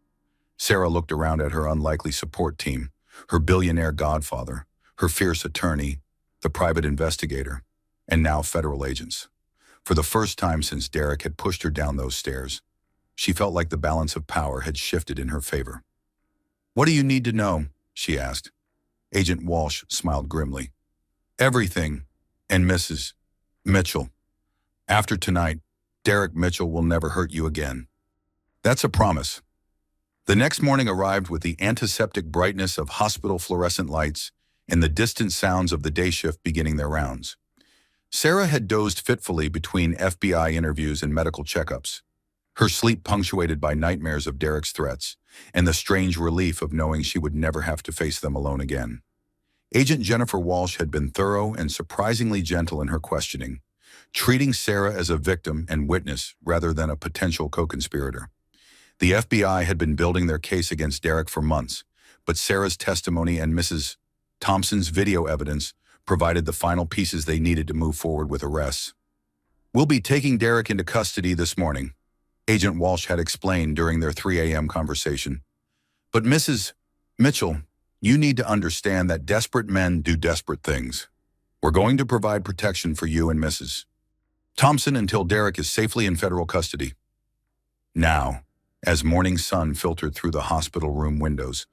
Sarah looked around at her unlikely support team, her billionaire godfather, her fierce attorney, the private investigator, and now federal agents. For the first time since Derek had pushed her down those stairs, she felt like the balance of power had shifted in her favor. What do you need to know? She asked. Agent Walsh smiled grimly. Everything, and Mrs. Mitchell. After tonight, Derek Mitchell will never hurt you again. That's a promise. The next morning arrived with the antiseptic brightness of hospital fluorescent lights and the distant sounds of the day shift beginning their rounds. Sarah had dozed fitfully between FBI interviews and medical checkups, her sleep punctuated by nightmares of Derek's threats and the strange relief of knowing she would never have to face them alone again. Agent Jennifer Walsh had been thorough and surprisingly gentle in her questioning, treating Sarah as a victim and witness rather than a potential co-conspirator. The FBI had been building their case against Derek for months, but Sarah's testimony and Mrs. Thompson's video evidence provided the final pieces they needed to move forward with arrests. We'll be taking Derek into custody this morning, Agent Walsh had explained during their 3 a.m. conversation. But Mrs. Mitchell, you need to understand that desperate men do desperate things. We're going to provide protection for you and Mrs. Thompson until Derek is safely in federal custody. Now, as morning sun filtered through the hospital room windows,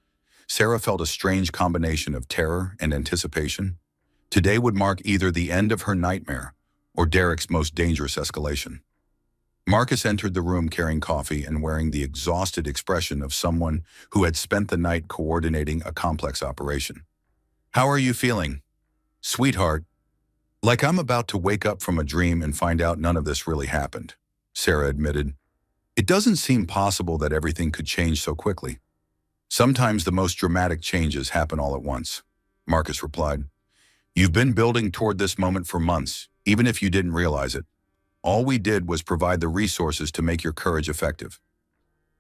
Sarah felt a strange combination of terror and anticipation. Today would mark either the end of her nightmare or Derek's most dangerous escalation. Marcus entered the room carrying coffee and wearing the exhausted expression of someone who had spent the night coordinating a complex operation. How are you feeling? Sweetheart, like I'm about to wake up from a dream and find out none of this really happened, Sarah admitted. It doesn't seem possible that everything could change so quickly. Sometimes the most dramatic changes happen all at once, Marcus replied. You've been building toward this moment for months, even if you didn't realize it. All we did was provide the resources to make your courage effective.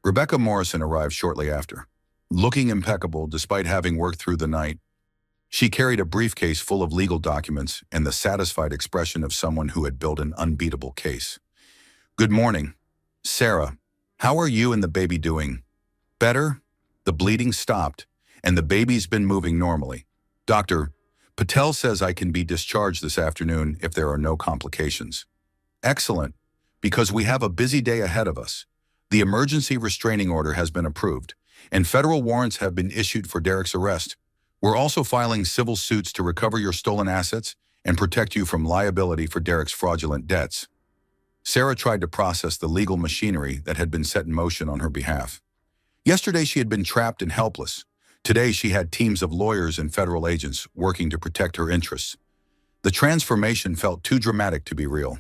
Rebecca Morrison arrived shortly after. Looking impeccable despite having worked through the night, she carried a briefcase full of legal documents and the satisfied expression of someone who had built an unbeatable case. Good morning. Sarah, how are you and the baby doing? Better? The bleeding stopped, and the baby's been moving normally. Dr. Patel says I can be discharged this afternoon if there are no complications. Excellent, because we have a busy day ahead of us. The emergency restraining order has been approved, and federal warrants have been issued for Derek's arrest. We're also filing civil suits to recover your stolen assets and protect you from liability for Derek's fraudulent debts. Sarah tried to process the legal machinery that had been set in motion on her behalf. Yesterday she had been trapped and helpless. Today she had teams of lawyers and federal agents working to protect her interests. The transformation felt too dramatic to be real.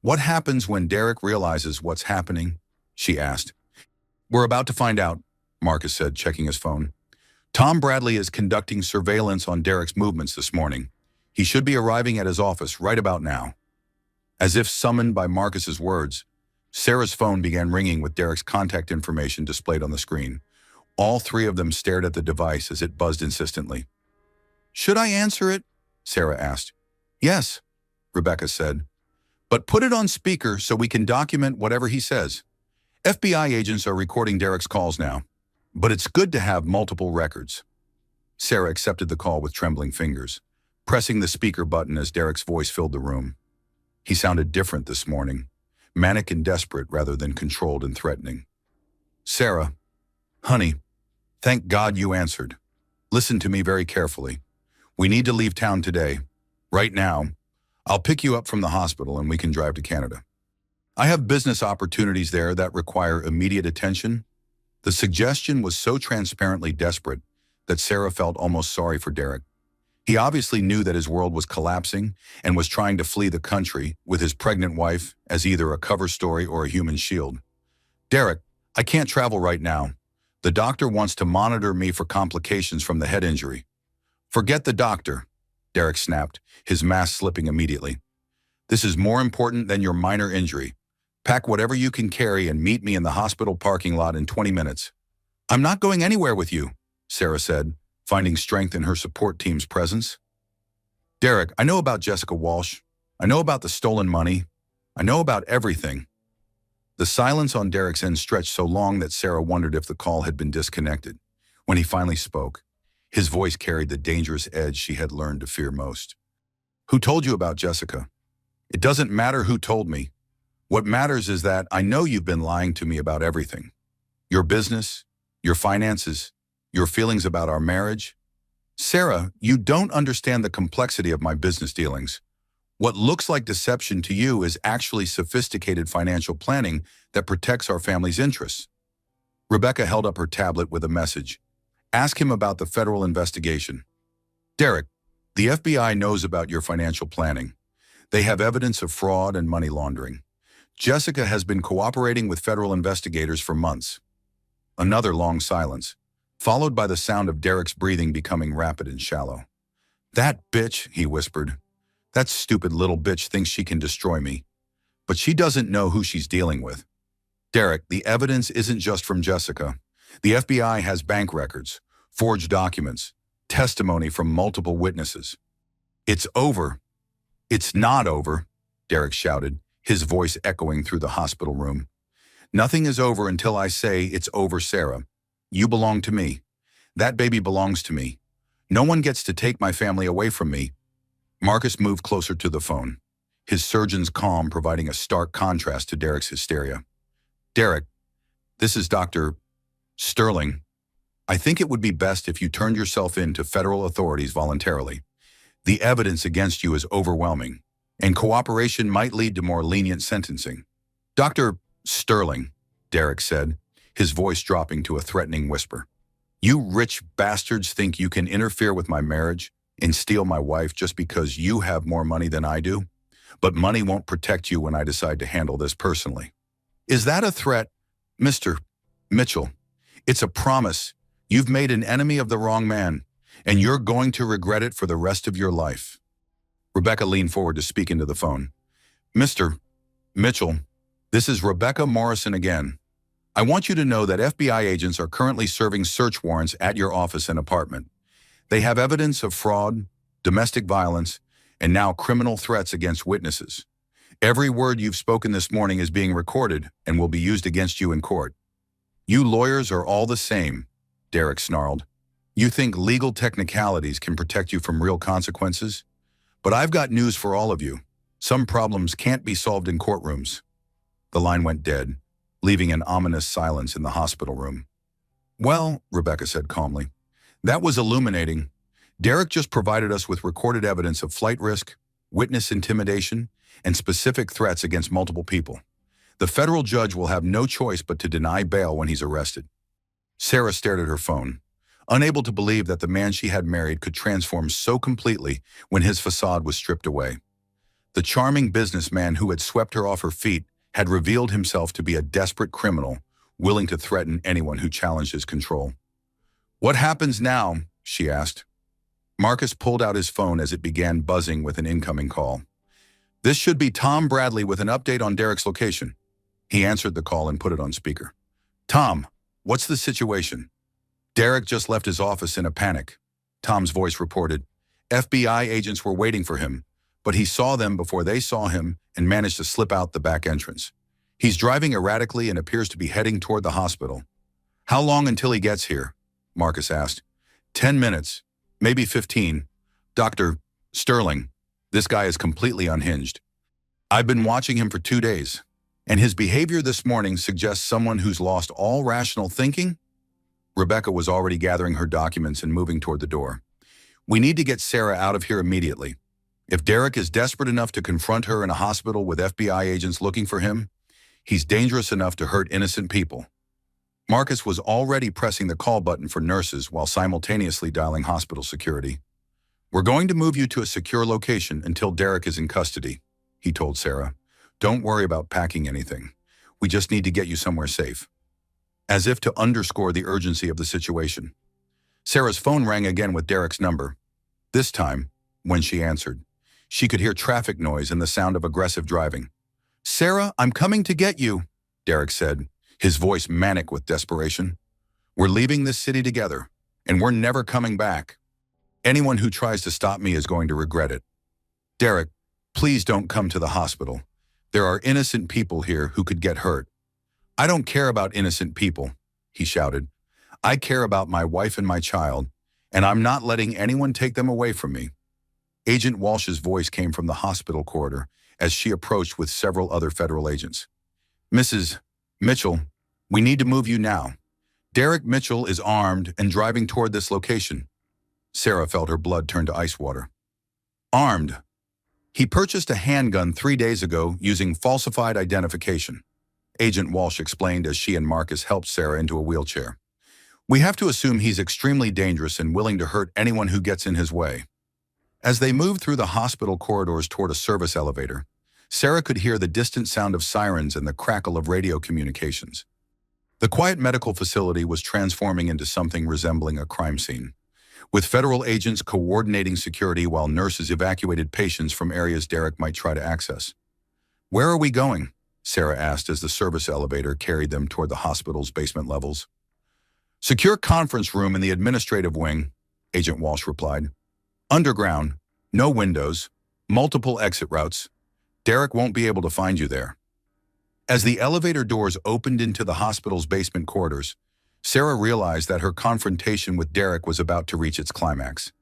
What happens when Derek realizes what's happening? She asked. We're about to find out, Marcus said, checking his phone. Tom Bradley is conducting surveillance on Derek's movements this morning. He should be arriving at his office right about now. As if summoned by Marcus's words, Sarah's phone began ringing with Derek's contact information displayed on the screen. All three of them stared at the device as it buzzed insistently. Should I answer it? Sarah asked. Yes, Rebecca said. But put it on speaker so we can document whatever he says. FBI agents are recording Derek's calls now, but it's good to have multiple records. Sarah accepted the call with trembling fingers, pressing the speaker button as Derek's voice filled the room. He sounded different this morning, manic and desperate rather than controlled and threatening. Sarah, honey, thank God you answered. Listen to me very carefully. We need to leave town today. Right now, I'll pick you up from the hospital and we can drive to Canada. I have business opportunities there that require immediate attention. The suggestion was so transparently desperate that Sarah felt almost sorry for Derek. He obviously knew that his world was collapsing and was trying to flee the country with his pregnant wife as either a cover story or a human shield. Derek, I can't travel right now. The doctor wants to monitor me for complications from the head injury. Forget the doctor, Derek snapped, his mask slipping immediately. This is more important than your minor injury. Pack whatever you can carry and meet me in the hospital parking lot in 20 minutes. I'm not going anywhere with you, Sarah said, finding strength in her support team's presence. Derek, I know about Jessica Walsh. I know about the stolen money. I know about everything. The silence on Derek's end stretched so long that Sarah wondered if the call had been disconnected. When he finally spoke, his voice carried the dangerous edge she had learned to fear most. Who told you about Jessica? It doesn't matter who told me. What matters is that I know you've been lying to me about everything. Your business, your finances, your feelings about our marriage. Sarah, you don't understand the complexity of my business dealings. What looks like deception to you is actually sophisticated financial planning that protects our family's interests. Rebecca held up her tablet with a message. Ask him about the federal investigation. Derek, the FBI knows about your financial planning. They have evidence of fraud and money laundering. Jessica has been cooperating with federal investigators for months. Another long silence, followed by the sound of Derek's breathing becoming rapid and shallow. That bitch, he whispered. That stupid little bitch thinks she can destroy me. But she doesn't know who she's dealing with. Derek, the evidence isn't just from Jessica. The FBI has bank records, forged documents, testimony from multiple witnesses. It's over. It's not over, Derek shouted, his voice echoing through the hospital room. Nothing is over until I say it's over, Sarah. You belong to me. That baby belongs to me. No one gets to take my family away from me. Marcus moved closer to the phone, his surgeon's calm providing a stark contrast to Derek's hysteria. Derek, this is Dr. Sterling. I think it would be best if you turned yourself in to federal authorities voluntarily. The evidence against you is overwhelming, and cooperation might lead to more lenient sentencing. Dr. Sterling, Derek said, his voice dropping to a threatening whisper. You rich bastards think you can interfere with my marriage and steal my wife just because you have more money than I do? But money won't protect you when I decide to handle this personally. Is that a threat, Mr. Mitchell? It's a promise. You've made an enemy of the wrong man, and you're going to regret it for the rest of your life. Rebecca leaned forward to speak into the phone. Mr. Mitchell, this is Rebecca Morrison again. I want you to know that FBI agents are currently serving search warrants at your office and apartment. They have evidence of fraud, domestic violence, and now criminal threats against witnesses. Every word you've spoken this morning is being recorded and will be used against you in court. You lawyers are all the same, Derek snarled. You think legal technicalities can protect you from real consequences? But I've got news for all of you. Some problems can't be solved in courtrooms. The line went dead, leaving an ominous silence in the hospital room. Well, Rebecca said calmly, that was illuminating. Derek just provided us with recorded evidence of flight risk, witness intimidation, and specific threats against multiple people. The federal judge will have no choice but to deny bail when he's arrested. Sarah stared at her phone, unable to believe that the man she had married could transform so completely when his facade was stripped away. The charming businessman who had swept her off her feet had revealed himself to be a desperate criminal, willing to threaten anyone who challenged his control. What happens now? She asked. Marcus pulled out his phone as it began buzzing with an incoming call. This should be Tom Bradley with an update on Derek's location. He answered the call and put it on speaker. Tom, what's the situation? Derek just left his office in a panic. Tom's voice reported. FBI agents were waiting for him, but he saw them before they saw him and managed to slip out the back entrance. He's driving erratically and appears to be heading toward the hospital. How long until he gets here? Marcus asked. 10 minutes, maybe 15. Dr. Sterling, this guy is completely unhinged. I've been watching him for 2 days, and his behavior this morning suggests someone who's lost all rational thinking. Rebecca was already gathering her documents and moving toward the door. We need to get Sarah out of here immediately. If Derek is desperate enough to confront her in a hospital with FBI agents looking for him, he's dangerous enough to hurt innocent people. Marcus was already pressing the call button for nurses while simultaneously dialing hospital security. We're going to move you to a secure location until Derek is in custody, he told Sarah. Don't worry about packing anything. We just need to get you somewhere safe. As if to underscore the urgency of the situation, Sarah's phone rang again with Derek's number. This time, when she answered, she could hear traffic noise and the sound of aggressive driving. Sarah, I'm coming to get you, Derek said, his voice manic with desperation. We're leaving this city together, and we're never coming back. Anyone who tries to stop me is going to regret it. Derek, please don't come to the hospital. There are innocent people here who could get hurt. I don't care about innocent people, he shouted. I care about my wife and my child, and I'm not letting anyone take them away from me. Agent Walsh's voice came from the hospital corridor as she approached with several other federal agents. Mrs. Mitchell, we need to move you now. Derek Mitchell is armed and driving toward this location. Sarah felt her blood turn to ice water. Armed. He purchased a handgun 3 days ago using falsified identification, Agent Walsh explained as she and Marcus helped Sarah into a wheelchair. We have to assume he's extremely dangerous and willing to hurt anyone who gets in his way. As they moved through the hospital corridors toward a service elevator, Sarah could hear the distant sound of sirens and the crackle of radio communications. The quiet medical facility was transforming into something resembling a crime scene, with federal agents coordinating security while nurses evacuated patients from areas Derek might try to access. Where are we going? Sarah asked as the service elevator carried them toward the hospital's basement levels. Secure conference room in the administrative wing, Agent Walsh replied. Underground, no windows, multiple exit routes. Derek won't be able to find you there. As the elevator doors opened into the hospital's basement corridors, Sarah realized that her confrontation with Derek was about to reach its climax.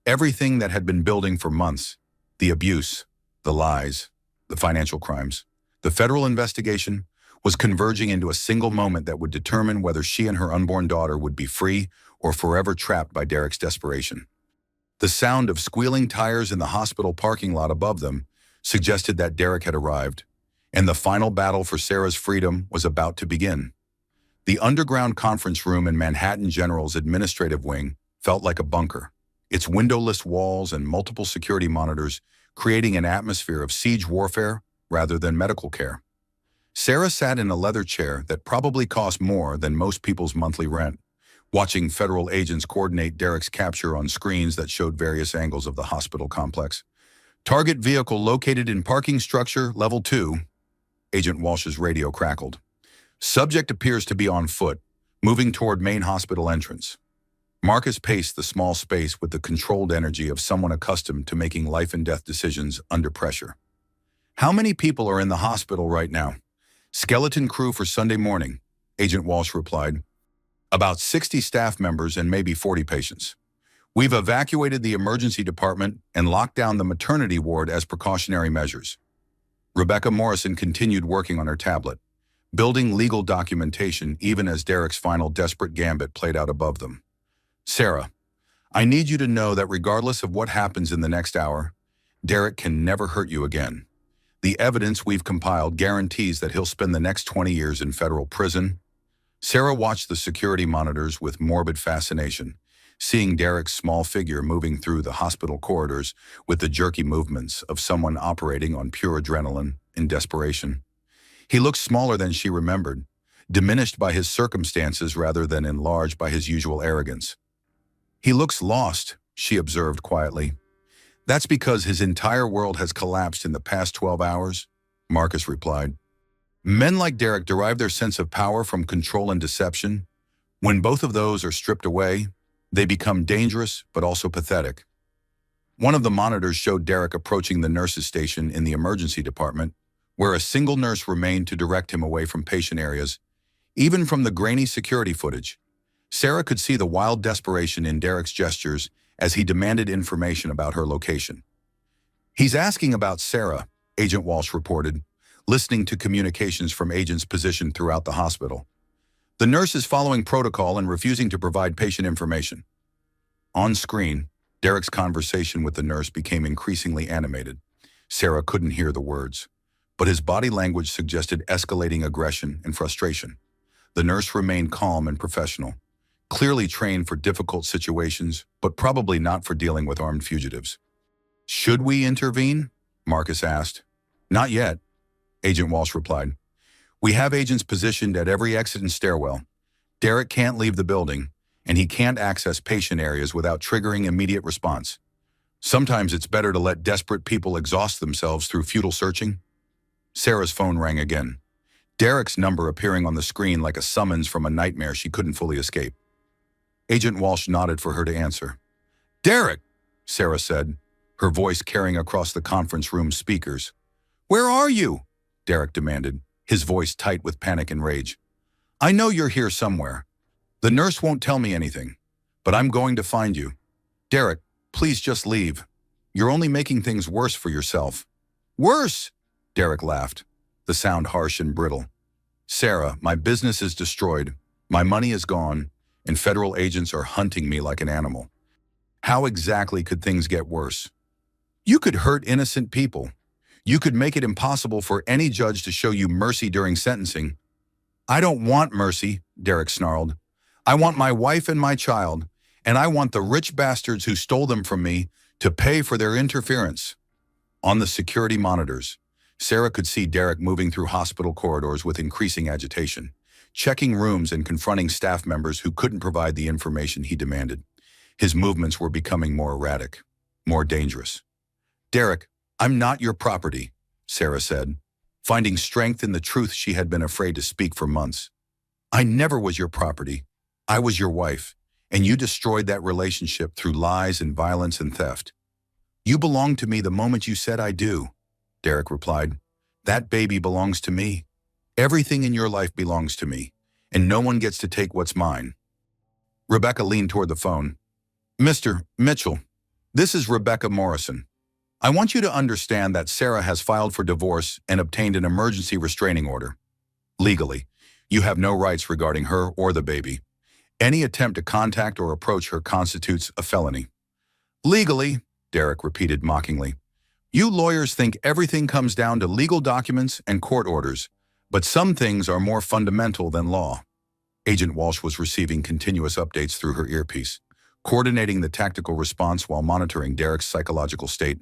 Everything that had been building for months, the abuse, the lies, the financial crimes, the federal investigation, was converging into a single moment that would determine whether she and her unborn daughter would be free or forever trapped by Derek's desperation. The sound of squealing tires in the hospital parking lot above them suggested that Derek had arrived, and the final battle for Sarah's freedom was about to begin. The underground conference room in Manhattan General's administrative wing felt like a bunker, its windowless walls and multiple security monitors creating an atmosphere of siege warfare rather than medical care. Sarah sat in a leather chair that probably cost more than most people's monthly rent, watching federal agents coordinate Derek's capture on screens that showed various angles of the hospital complex. Target vehicle located in parking structure, level 2. Agent Walsh's radio crackled. Subject appears to be on foot, moving toward main hospital entrance. Marcus paced the small space with the controlled energy of someone accustomed to making life-and-death decisions under pressure. How many people are in the hospital right now? Skeleton crew for Sunday morning, Agent Walsh replied. About 60 staff members and maybe 40 patients. We've evacuated the emergency department and locked down the maternity ward as precautionary measures. Rebecca Morrison continued working on her tablet, building legal documentation even as Derek's final desperate gambit played out above them. Sarah, I need you to know that regardless of what happens in the next hour, Derek can never hurt you again. The evidence we've compiled guarantees that he'll spend the next 20 years in federal prison. Sarah watched the security monitors with morbid fascination, seeing Derek's small figure moving through the hospital corridors with the jerky movements of someone operating on pure adrenaline in desperation. He looked smaller than she remembered, diminished by his circumstances rather than enlarged by his usual arrogance. He looks lost, she observed quietly. That's because his entire world has collapsed in the past 12 hours, Marcus replied. Men like Derek derive their sense of power from control and deception. When both of those are stripped away, they become dangerous but also pathetic. One of the monitors showed Derek approaching the nurses' station in the emergency department, where a single nurse remained to direct him away from patient areas. Even from the grainy security footage, Sarah could see the wild desperation in Derek's gestures as he demanded information about her location. He's asking about Sarah, Agent Walsh reported, listening to communications from agents positioned throughout the hospital. The nurse is following protocol and refusing to provide patient information. On screen, Derek's conversation with the nurse became increasingly animated. Sarah couldn't hear the words, but his body language suggested escalating aggression and frustration. The nurse remained calm and professional, clearly trained for difficult situations, but probably not for dealing with armed fugitives. Should we intervene? Marcus asked. Not yet, Agent Walsh replied. We have agents positioned at every exit and stairwell. Derek can't leave the building, and he can't access patient areas without triggering immediate response. Sometimes it's better to let desperate people exhaust themselves through futile searching. Sarah's phone rang again, Derek's number appearing on the screen like a summons from a nightmare she couldn't fully escape. Agent Walsh nodded for her to answer. Derek, Sarah said, her voice carrying across the conference room speakers. Where are you? Derek demanded, his voice tight with panic and rage. I know you're here somewhere. The nurse won't tell me anything, but I'm going to find you. Derek, please just leave. You're only making things worse for yourself. Worse? Derek laughed, the sound harsh and brittle. Sarah, my business is destroyed, my money is gone, and federal agents are hunting me like an animal. How exactly could things get worse? You could hurt innocent people. You could make it impossible for any judge to show you mercy during sentencing. I don't want mercy, Derek snarled. I want my wife and my child, and I want the rich bastards who stole them from me to pay for their interference. On the security monitors, Sarah could see Derek moving through hospital corridors with increasing agitation, checking rooms and confronting staff members who couldn't provide the information he demanded. His movements were becoming more erratic, more dangerous. Derek, I'm not your property, Sarah said, finding strength in the truth she had been afraid to speak for months. I never was your property. I was your wife, and you destroyed that relationship through lies and violence and theft. You belonged to me the moment you said I do, Derek replied. That baby belongs to me. Everything in your life belongs to me, and no one gets to take what's mine. Rebecca leaned toward the phone. Mr. Mitchell, this is Rebecca Morrison. I want you to understand that Sarah has filed for divorce and obtained an emergency restraining order. Legally, you have no rights regarding her or the baby. Any attempt to contact or approach her constitutes a felony. Legally, Derek repeated mockingly. You lawyers think everything comes down to legal documents and court orders, but some things are more fundamental than law. Agent Walsh was receiving continuous updates through her earpiece, coordinating the tactical response while monitoring Derek's psychological state.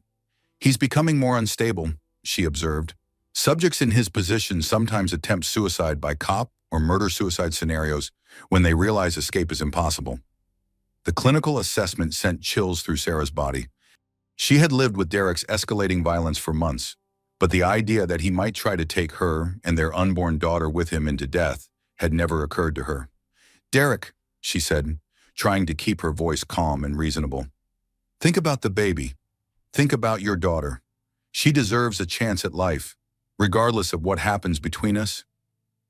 He's becoming more unstable, she observed. Subjects in his position sometimes attempt suicide by cop or murder-suicide scenarios when they realize escape is impossible. The clinical assessment sent chills through Sarah's body. She had lived with Derek's escalating violence for months, but the idea that he might try to take her and their unborn daughter with him into death had never occurred to her. "Derek," she said, trying to keep her voice calm and reasonable. "Think about the baby. Think about your daughter. She deserves a chance at life, regardless of what happens between us."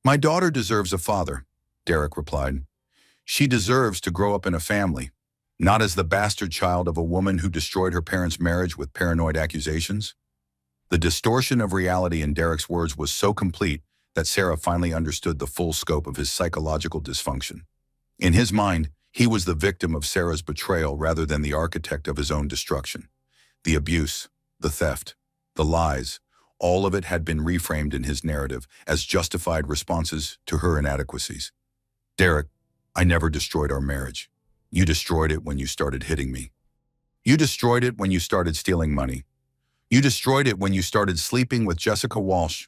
"My daughter deserves a father," Derek replied. "She deserves to grow up in a family, not as the bastard child of a woman who destroyed her parents' marriage with paranoid accusations." The distortion of reality in Derek's words was so complete that Sarah finally understood the full scope of his psychological dysfunction. In his mind, he was the victim of Sarah's betrayal rather than the architect of his own destruction. The abuse, the theft, the lies, all of it had been reframed in his narrative as justified responses to her inadequacies. "Derek, I never destroyed our marriage. You destroyed it when you started hitting me. You destroyed it when you started stealing money. You destroyed it when you started sleeping with Jessica Walsh."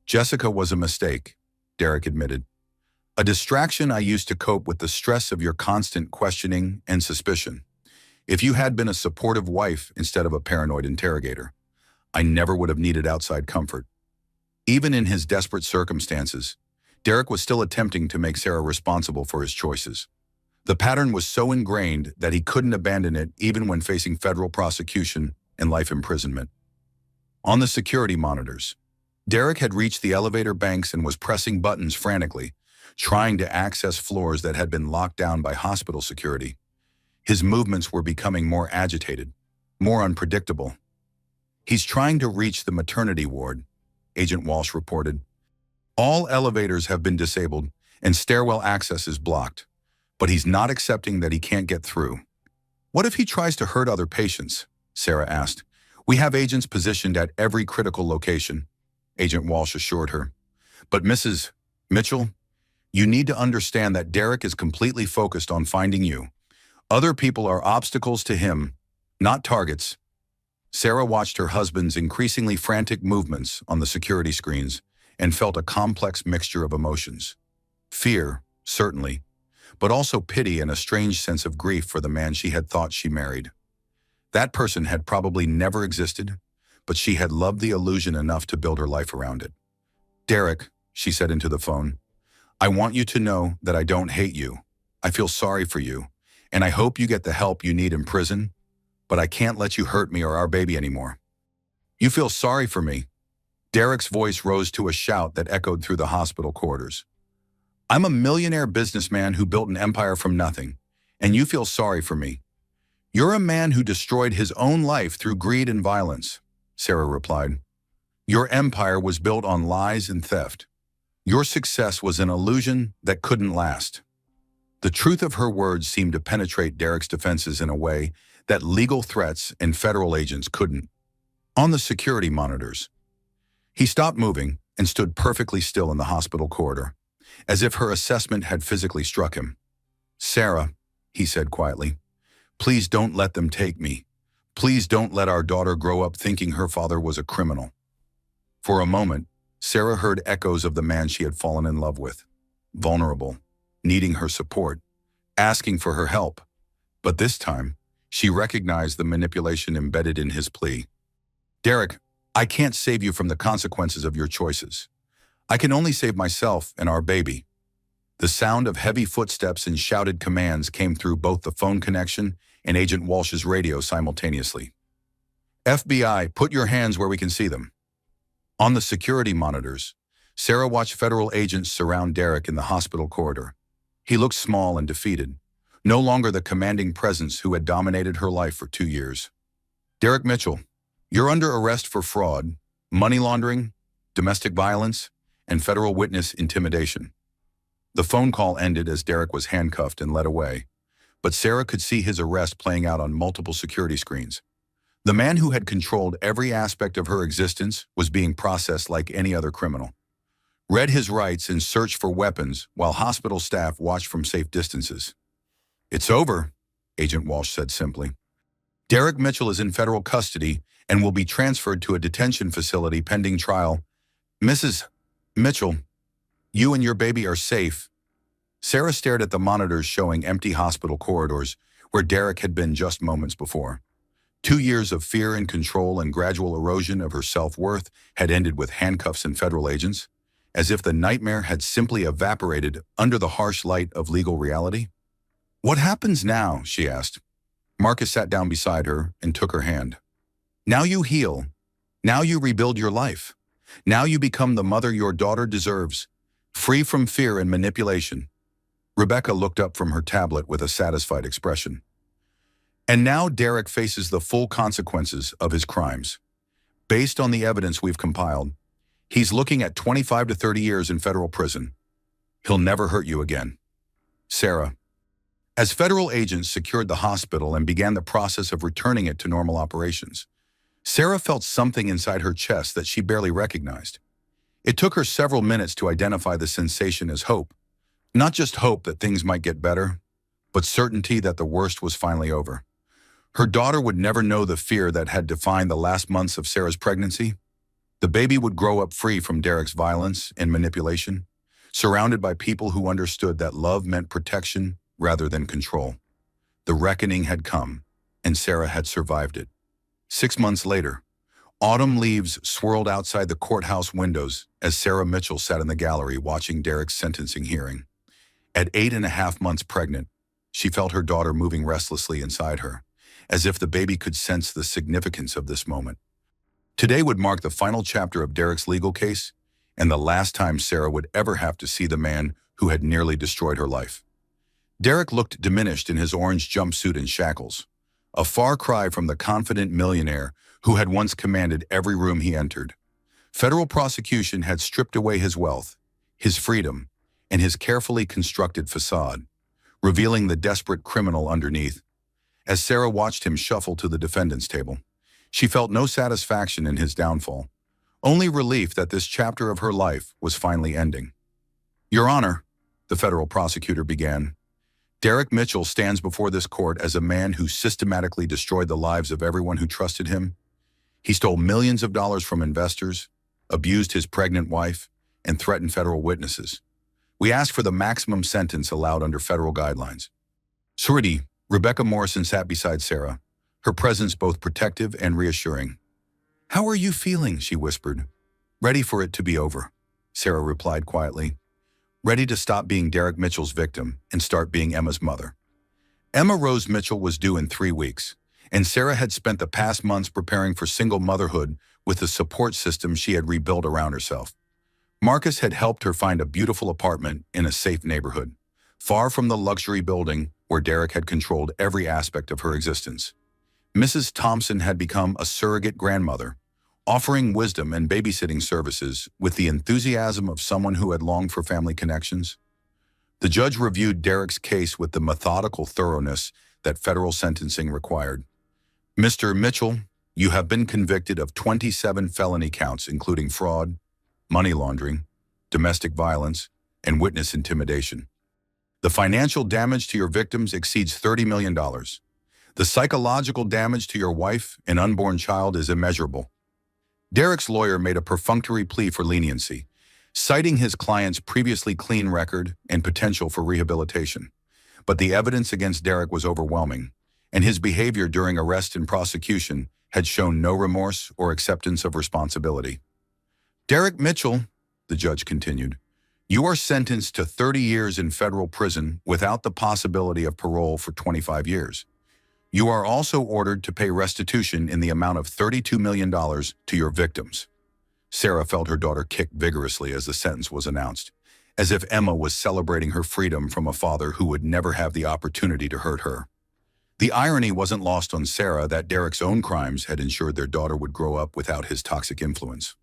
"Jessica was a mistake," Derek admitted. "A distraction I used to cope with the stress of your constant questioning and suspicion. If you had been a supportive wife instead of a paranoid interrogator, I never would have needed outside comfort." Even in his desperate circumstances, Derek was still attempting to make Sarah responsible for his choices. The pattern was so ingrained that he couldn't abandon it even when facing federal prosecution and life imprisonment. On the security monitors, Derek had reached the elevator banks and was pressing buttons frantically, trying to access floors that had been locked down by hospital security. His movements were becoming more agitated, more unpredictable. "He's trying to reach the maternity ward," Agent Walsh reported. "All elevators have been disabled and stairwell access is blocked, but he's not accepting that he can't get through." "What if he tries to hurt other patients?" Sarah asked. "We have agents positioned at every critical location," Agent Walsh assured her. "But Mrs. Mitchell, you need to understand that Derek is completely focused on finding you. Other people are obstacles to him, not targets." Sarah watched her husband's increasingly frantic movements on the security screens and felt a complex mixture of emotions. Fear, certainly, but also pity and a strange sense of grief for the man she had thought she married. That person had probably never existed, but she had loved the illusion enough to build her life around it. "Derek," she said into the phone, "I want you to know that I don't hate you. I feel sorry for you, and I hope you get the help you need in prison, but I can't let you hurt me or our baby anymore." "You feel sorry for me?" Derek's voice rose to a shout that echoed through the hospital corridors. "I'm a millionaire businessman who built an empire from nothing, and you feel sorry for me. You're a man who destroyed his own life through greed and violence," Sarah replied. "Your empire was built on lies and theft. Your success was an illusion that couldn't last." The truth of her words seemed to penetrate Derek's defenses in a way that legal threats and federal agents couldn't. On the security monitors, he stopped moving and stood perfectly still in the hospital corridor, as if her assessment had physically struck him. "Sarah," he said quietly, "please don't let them take me. Please don't let our daughter grow up thinking her father was a criminal." For a moment, Sarah heard echoes of the man she had fallen in love with, vulnerable, needing her support, asking for her help. But this time, she recognized the manipulation embedded in his plea. "Derek, I can't save you from the consequences of your choices. I can only save myself and our baby." The sound of heavy footsteps and shouted commands came through both the phone connection and Agent Walsh's radio simultaneously. "FBI, put your hands where we can see them." On the security monitors, Sarah watched federal agents surround Derek in the hospital corridor. He looked small and defeated, no longer the commanding presence who had dominated her life for 2 years. "Derek Mitchell, you're under arrest for fraud, money laundering, domestic violence, and federal witness intimidation." The phone call ended as Derek was handcuffed and led away, but Sarah could see his arrest playing out on multiple security screens. The man who had controlled every aspect of her existence was being processed like any other criminal. Read his rights and searched for weapons while hospital staff watched from safe distances. "It's over," Agent Walsh said simply. "Derek Mitchell is in federal custody and will be transferred to a detention facility pending trial." "Mrs. Mitchell, You and your baby are safe." Sarah stared at the monitors showing empty hospital corridors where Derek had been just moments before. 2 years of fear and control and gradual erosion of her self-worth had ended with handcuffs and federal agents, as if the nightmare had simply evaporated under the harsh light of legal reality. "What happens now?" she asked. Marcus sat down beside her and took her hand. "Now you heal. Now you rebuild your life. Now you become the mother your daughter deserves, free from fear and manipulation." Rebecca looked up from her tablet with a satisfied expression. "And now Derek faces the full consequences of his crimes. Based on the evidence we've compiled, he's looking at 25 to 30 years in federal prison. He'll never hurt you again." Sarah. As federal agents secured the hospital and began the process of returning it to normal operations, Sarah felt something inside her chest that she barely recognized. It took her several minutes to identify the sensation as hope. Not just hope that things might get better, but certainty that the worst was finally over. Her daughter would never know the fear that had defined the last months of Sarah's pregnancy. The baby would grow up free from Derek's violence and manipulation, surrounded by people who understood that love meant protection rather than control. The reckoning had come, and Sarah had survived it. 6 months later, autumn leaves swirled outside the courthouse windows as Sarah Mitchell sat in the gallery watching Derek's sentencing hearing. At 8.5 months pregnant, she felt her daughter moving restlessly inside her, as if the baby could sense the significance of this moment. Today would mark the final chapter of Derek's legal case, and the last time Sarah would ever have to see the man who had nearly destroyed her life. Derek looked diminished in his orange jumpsuit and shackles, a far cry from the confident millionaire who had once commanded every room he entered. Federal prosecution had stripped away his wealth, his freedom, and his carefully constructed facade, revealing the desperate criminal underneath. As Sarah watched him shuffle to the defendant's table, she felt no satisfaction in his downfall, only relief that this chapter of her life was finally ending. "Your Honor," the federal prosecutor began, "Derek Mitchell stands before this court as a man who systematically destroyed the lives of everyone who trusted him. He stole millions of dollars from investors, abused his pregnant wife, and threatened federal witnesses. We ask for the maximum sentence allowed under federal guidelines." Surety, Rebecca Morrison sat beside Sarah, her presence both protective and reassuring. "How are you feeling?" she whispered. "Ready for it to be over," Sarah replied quietly. "Ready to stop being Derek Mitchell's victim and start being Emma's mother." Emma Rose Mitchell was due in 3 weeks, and Sarah had spent the past months preparing for single motherhood with the support system she had rebuilt around herself. Marcus had helped her find a beautiful apartment in a safe neighborhood, far from the luxury building where Derek had controlled every aspect of her existence. Mrs. Thompson had become a surrogate grandmother, offering wisdom and babysitting services with the enthusiasm of someone who had longed for family connections. The judge reviewed Derek's case with the methodical thoroughness that federal sentencing required. "Mr. Mitchell, you have been convicted of 27 felony counts, including fraud, money laundering, domestic violence, and witness intimidation. The financial damage to your victims exceeds $30 million. The psychological damage to your wife and unborn child is immeasurable." Derek's lawyer made a perfunctory plea for leniency, citing his client's previously clean record and potential for rehabilitation. But the evidence against Derek was overwhelming, and his behavior during arrest and prosecution had shown no remorse or acceptance of responsibility. "Derek Mitchell," the judge continued, "you are sentenced to 30 years in federal prison without the possibility of parole for 25 years. You are also ordered to pay restitution in the amount of $32 million to your victims." Sarah felt her daughter kick vigorously as the sentence was announced, as if Emma was celebrating her freedom from a father who would never have the opportunity to hurt her. The irony wasn't lost on Sarah that Derek's own crimes had ensured their daughter would grow up without his toxic influence.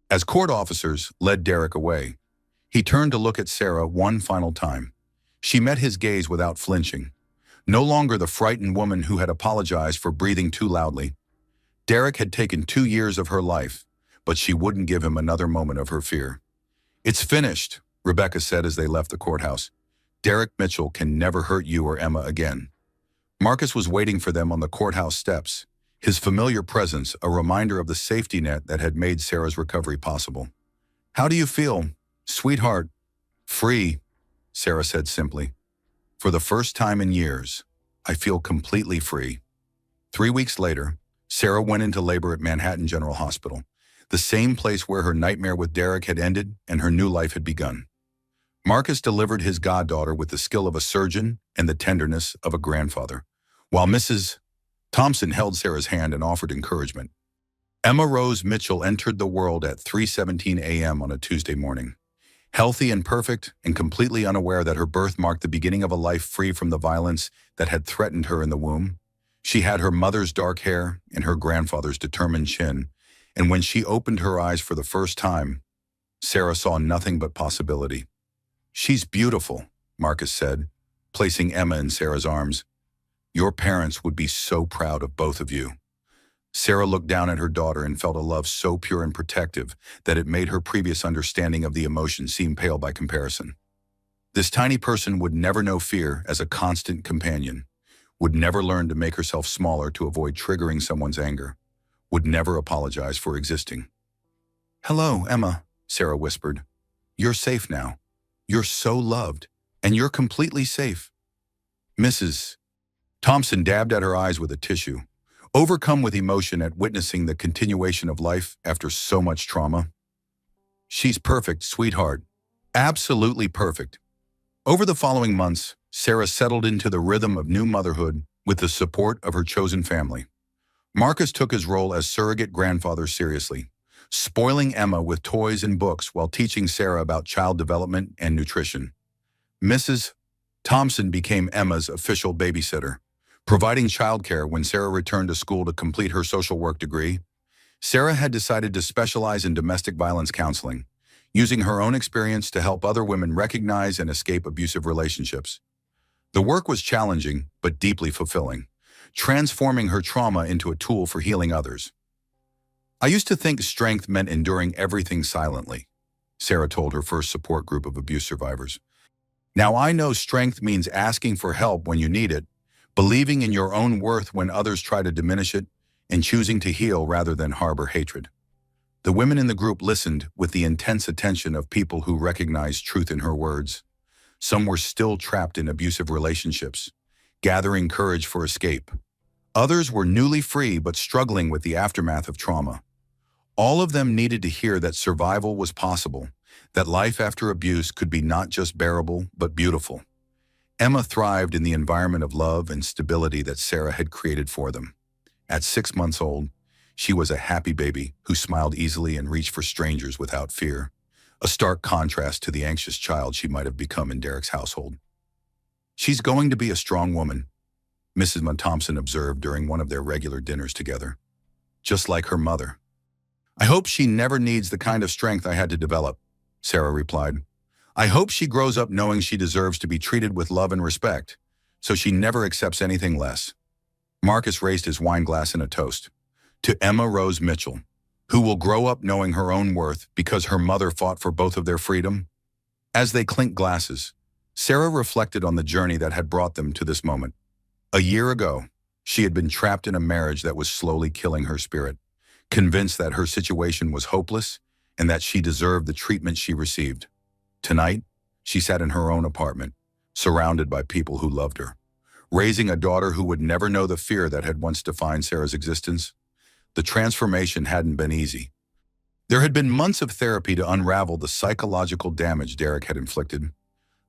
As court officers led Derek away, he turned to look at Sarah one final time. She met his gaze without flinching, no longer the frightened woman who had apologized for breathing too loudly. Derek had taken 2 years of her life, but she wouldn't give him another moment of her fear. "It's finished," Rebecca said as they left the courthouse. "Derek Mitchell can never hurt you or Emma again." Marcus was waiting for them on the courthouse steps, his familiar presence a reminder of the safety net that had made Sarah's recovery possible. "How do you feel, sweetheart?" Free, Sarah said simply. For the first time in years, I feel completely free. 3 weeks later, Sarah went into labor at Manhattan General Hospital, the same place where her nightmare with Derek had ended and her new life had begun. Marcus delivered his goddaughter with the skill of a surgeon and the tenderness of a grandfather, while Mrs. Thompson held Sarah's hand and offered encouragement. Emma Rose Mitchell entered the world at 3:17 a.m. on a Tuesday morning. Healthy and perfect, and completely unaware that her birth marked the beginning of a life free from the violence that had threatened her in the womb. She had her mother's dark hair and her grandfather's determined chin, and when she opened her eyes for the first time, Sarah saw nothing but possibility. "She's beautiful," Marcus said, placing Emma in Sarah's arms. "Your parents would be so proud of both of you." Sarah looked down at her daughter and felt a love so pure and protective that it made her previous understanding of the emotion seem pale by comparison. This tiny person would never know fear as a constant companion, would never learn to make herself smaller to avoid triggering someone's anger, would never apologize for existing. "Hello, Emma," Sarah whispered. "You're safe now. You're so loved, and you're completely safe." Mrs. Thompson dabbed at her eyes with a tissue, overcome with emotion at witnessing the continuation of life after so much trauma. "She's perfect, sweetheart. Absolutely perfect." Over the following months, Sarah settled into the rhythm of new motherhood with the support of her chosen family. Marcus took his role as surrogate grandfather seriously, spoiling Emma with toys and books while teaching Sarah about child development and nutrition. Mrs. Thompson became Emma's official babysitter, providing childcare when Sarah returned to school to complete her social work degree. Sarah had decided to specialize in domestic violence counseling, using her own experience to help other women recognize and escape abusive relationships. The work was challenging, but deeply fulfilling, transforming her trauma into a tool for healing others. "I used to think strength meant enduring everything silently," Sarah told her first support group of abuse survivors. "Now I know strength means asking for help when you need it, believing in your own worth when others try to diminish it, and choosing to heal rather than harbor hatred." The women in the group listened with the intense attention of people who recognized truth in her words. Some were still trapped in abusive relationships, gathering courage for escape. Others were newly free but struggling with the aftermath of trauma. All of them needed to hear that survival was possible, that life after abuse could be not just bearable but beautiful. Emma thrived in the environment of love and stability that Sarah had created for them. At 6 months old, she was a happy baby who smiled easily and reached for strangers without fear, a stark contrast to the anxious child she might have become in Derek's household. "She's going to be a strong woman," Mrs. Thompson observed during one of their regular dinners together. "Just like her mother." "I hope she never needs the kind of strength I had to develop," Sarah replied. "I hope she grows up knowing she deserves to be treated with love and respect, so she never accepts anything less." Marcus raised his wine glass in a toast. "To Emma Rose Mitchell, who will grow up knowing her own worth because her mother fought for both of their freedom." As they clinked glasses, Sarah reflected on the journey that had brought them to this moment. A year ago, she had been trapped in a marriage that was slowly killing her spirit, convinced that her situation was hopeless and that she deserved the treatment she received. Tonight, she sat in her own apartment, surrounded by people who loved her, raising a daughter who would never know the fear that had once defined Sarah's existence. The transformation hadn't been easy. There had been months of therapy to unravel the psychological damage Derek had inflicted,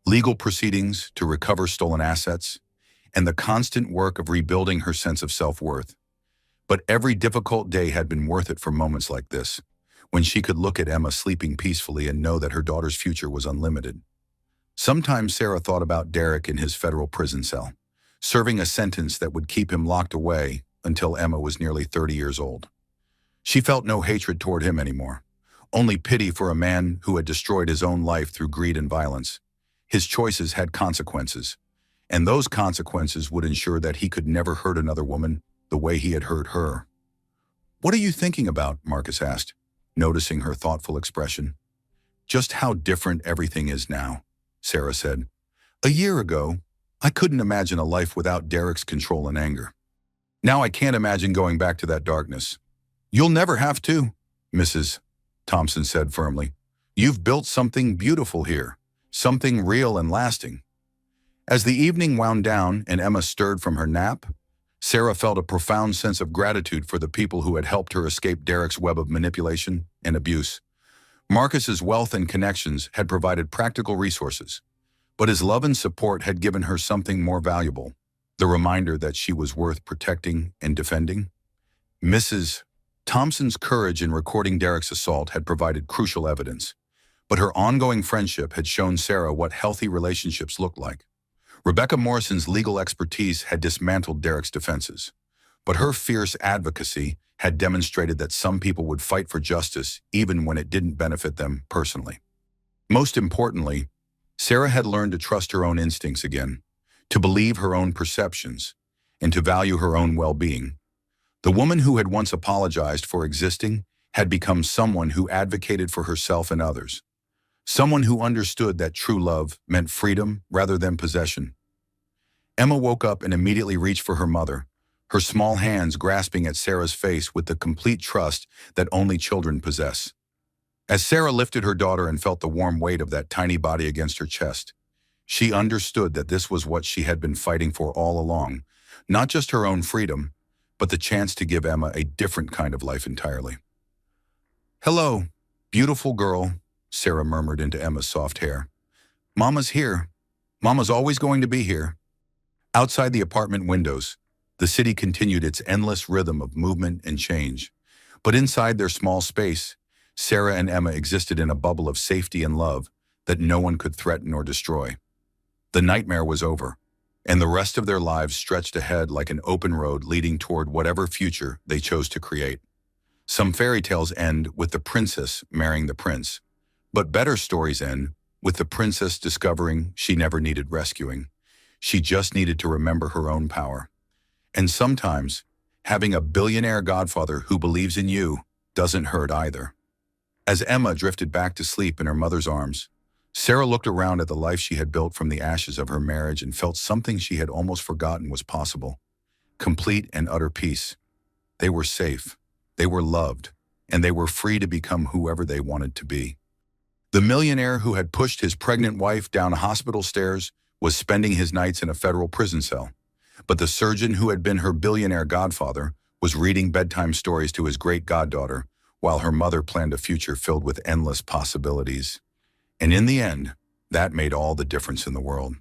legal proceedings to recover stolen assets, and the constant work of rebuilding her sense of self-worth. But every difficult day had been worth it for moments like this, when she could look at Emma sleeping peacefully and know that her daughter's future was unlimited. Sometimes Sarah thought about Derek in his federal prison cell, serving a sentence that would keep him locked away until Emma was nearly 30 years old. She felt no hatred toward him anymore, only pity for a man who had destroyed his own life through greed and violence. His choices had consequences, and those consequences would ensure that he could never hurt another woman the way he had hurt her. "What are you thinking about?" Marcus asked, noticing her thoughtful expression. "Just how different everything is now," Sarah said. "A year ago, I couldn't imagine a life without Derek's control and anger. Now I can't imagine going back to that darkness." "You'll never have to," Mrs. Thompson said firmly. "You've built something beautiful here, something real and lasting. As the evening wound down and Emma stirred from her nap, Sarah felt a profound sense of gratitude for the people who had helped her escape Derek's web of manipulation and abuse. Marcus's wealth and connections had provided practical resources, but his love and support had given her something more valuable, the reminder that she was worth protecting and defending. Mrs. Thompson's courage in recording Derek's assault had provided crucial evidence, but her ongoing friendship had shown Sarah what healthy relationships looked like. Rebecca Morrison's legal expertise had dismantled Derek's defenses, but her fierce advocacy had demonstrated that some people would fight for justice even when it didn't benefit them personally. Most importantly, Sarah had learned to trust her own instincts again, to believe her own perceptions, and to value her own well-being. The woman who had once apologized for existing had become someone who advocated for herself and others, someone who understood that true love meant freedom rather than possession. Emma woke up and immediately reached for her mother, her small hands grasping at Sarah's face with the complete trust that only children possess. As Sarah lifted her daughter and felt the warm weight of that tiny body against her chest, she understood that this was what she had been fighting for all along, not just her own freedom, but the chance to give Emma a different kind of life entirely. "Hello, beautiful girl," Sarah murmured into Emma's soft hair. "Mama's here. Mama's always going to be here." Outside the apartment windows, the city continued its endless rhythm of movement and change. But inside their small space, Sarah and Emma existed in a bubble of safety and love that no one could threaten or destroy. The nightmare was over, and the rest of their lives stretched ahead like an open road leading toward whatever future they chose to create. Some fairy tales end with the princess marrying the prince, but better stories end with the princess discovering she never needed rescuing. She just needed to remember her own power. And sometimes, having a billionaire godfather who believes in you doesn't hurt either. As Emma drifted back to sleep in her mother's arms, Sarah looked around at the life she had built from the ashes of her marriage and felt something she had almost forgotten was possible: complete and utter peace. They were safe, they were loved, and they were free to become whoever they wanted to be. The millionaire who had pushed his pregnant wife down hospital stairs was spending his nights in a federal prison cell, but the surgeon who had been her billionaire godfather was reading bedtime stories to his great goddaughter, while her mother planned a future filled with endless possibilities. And in the end, that made all the difference in the world.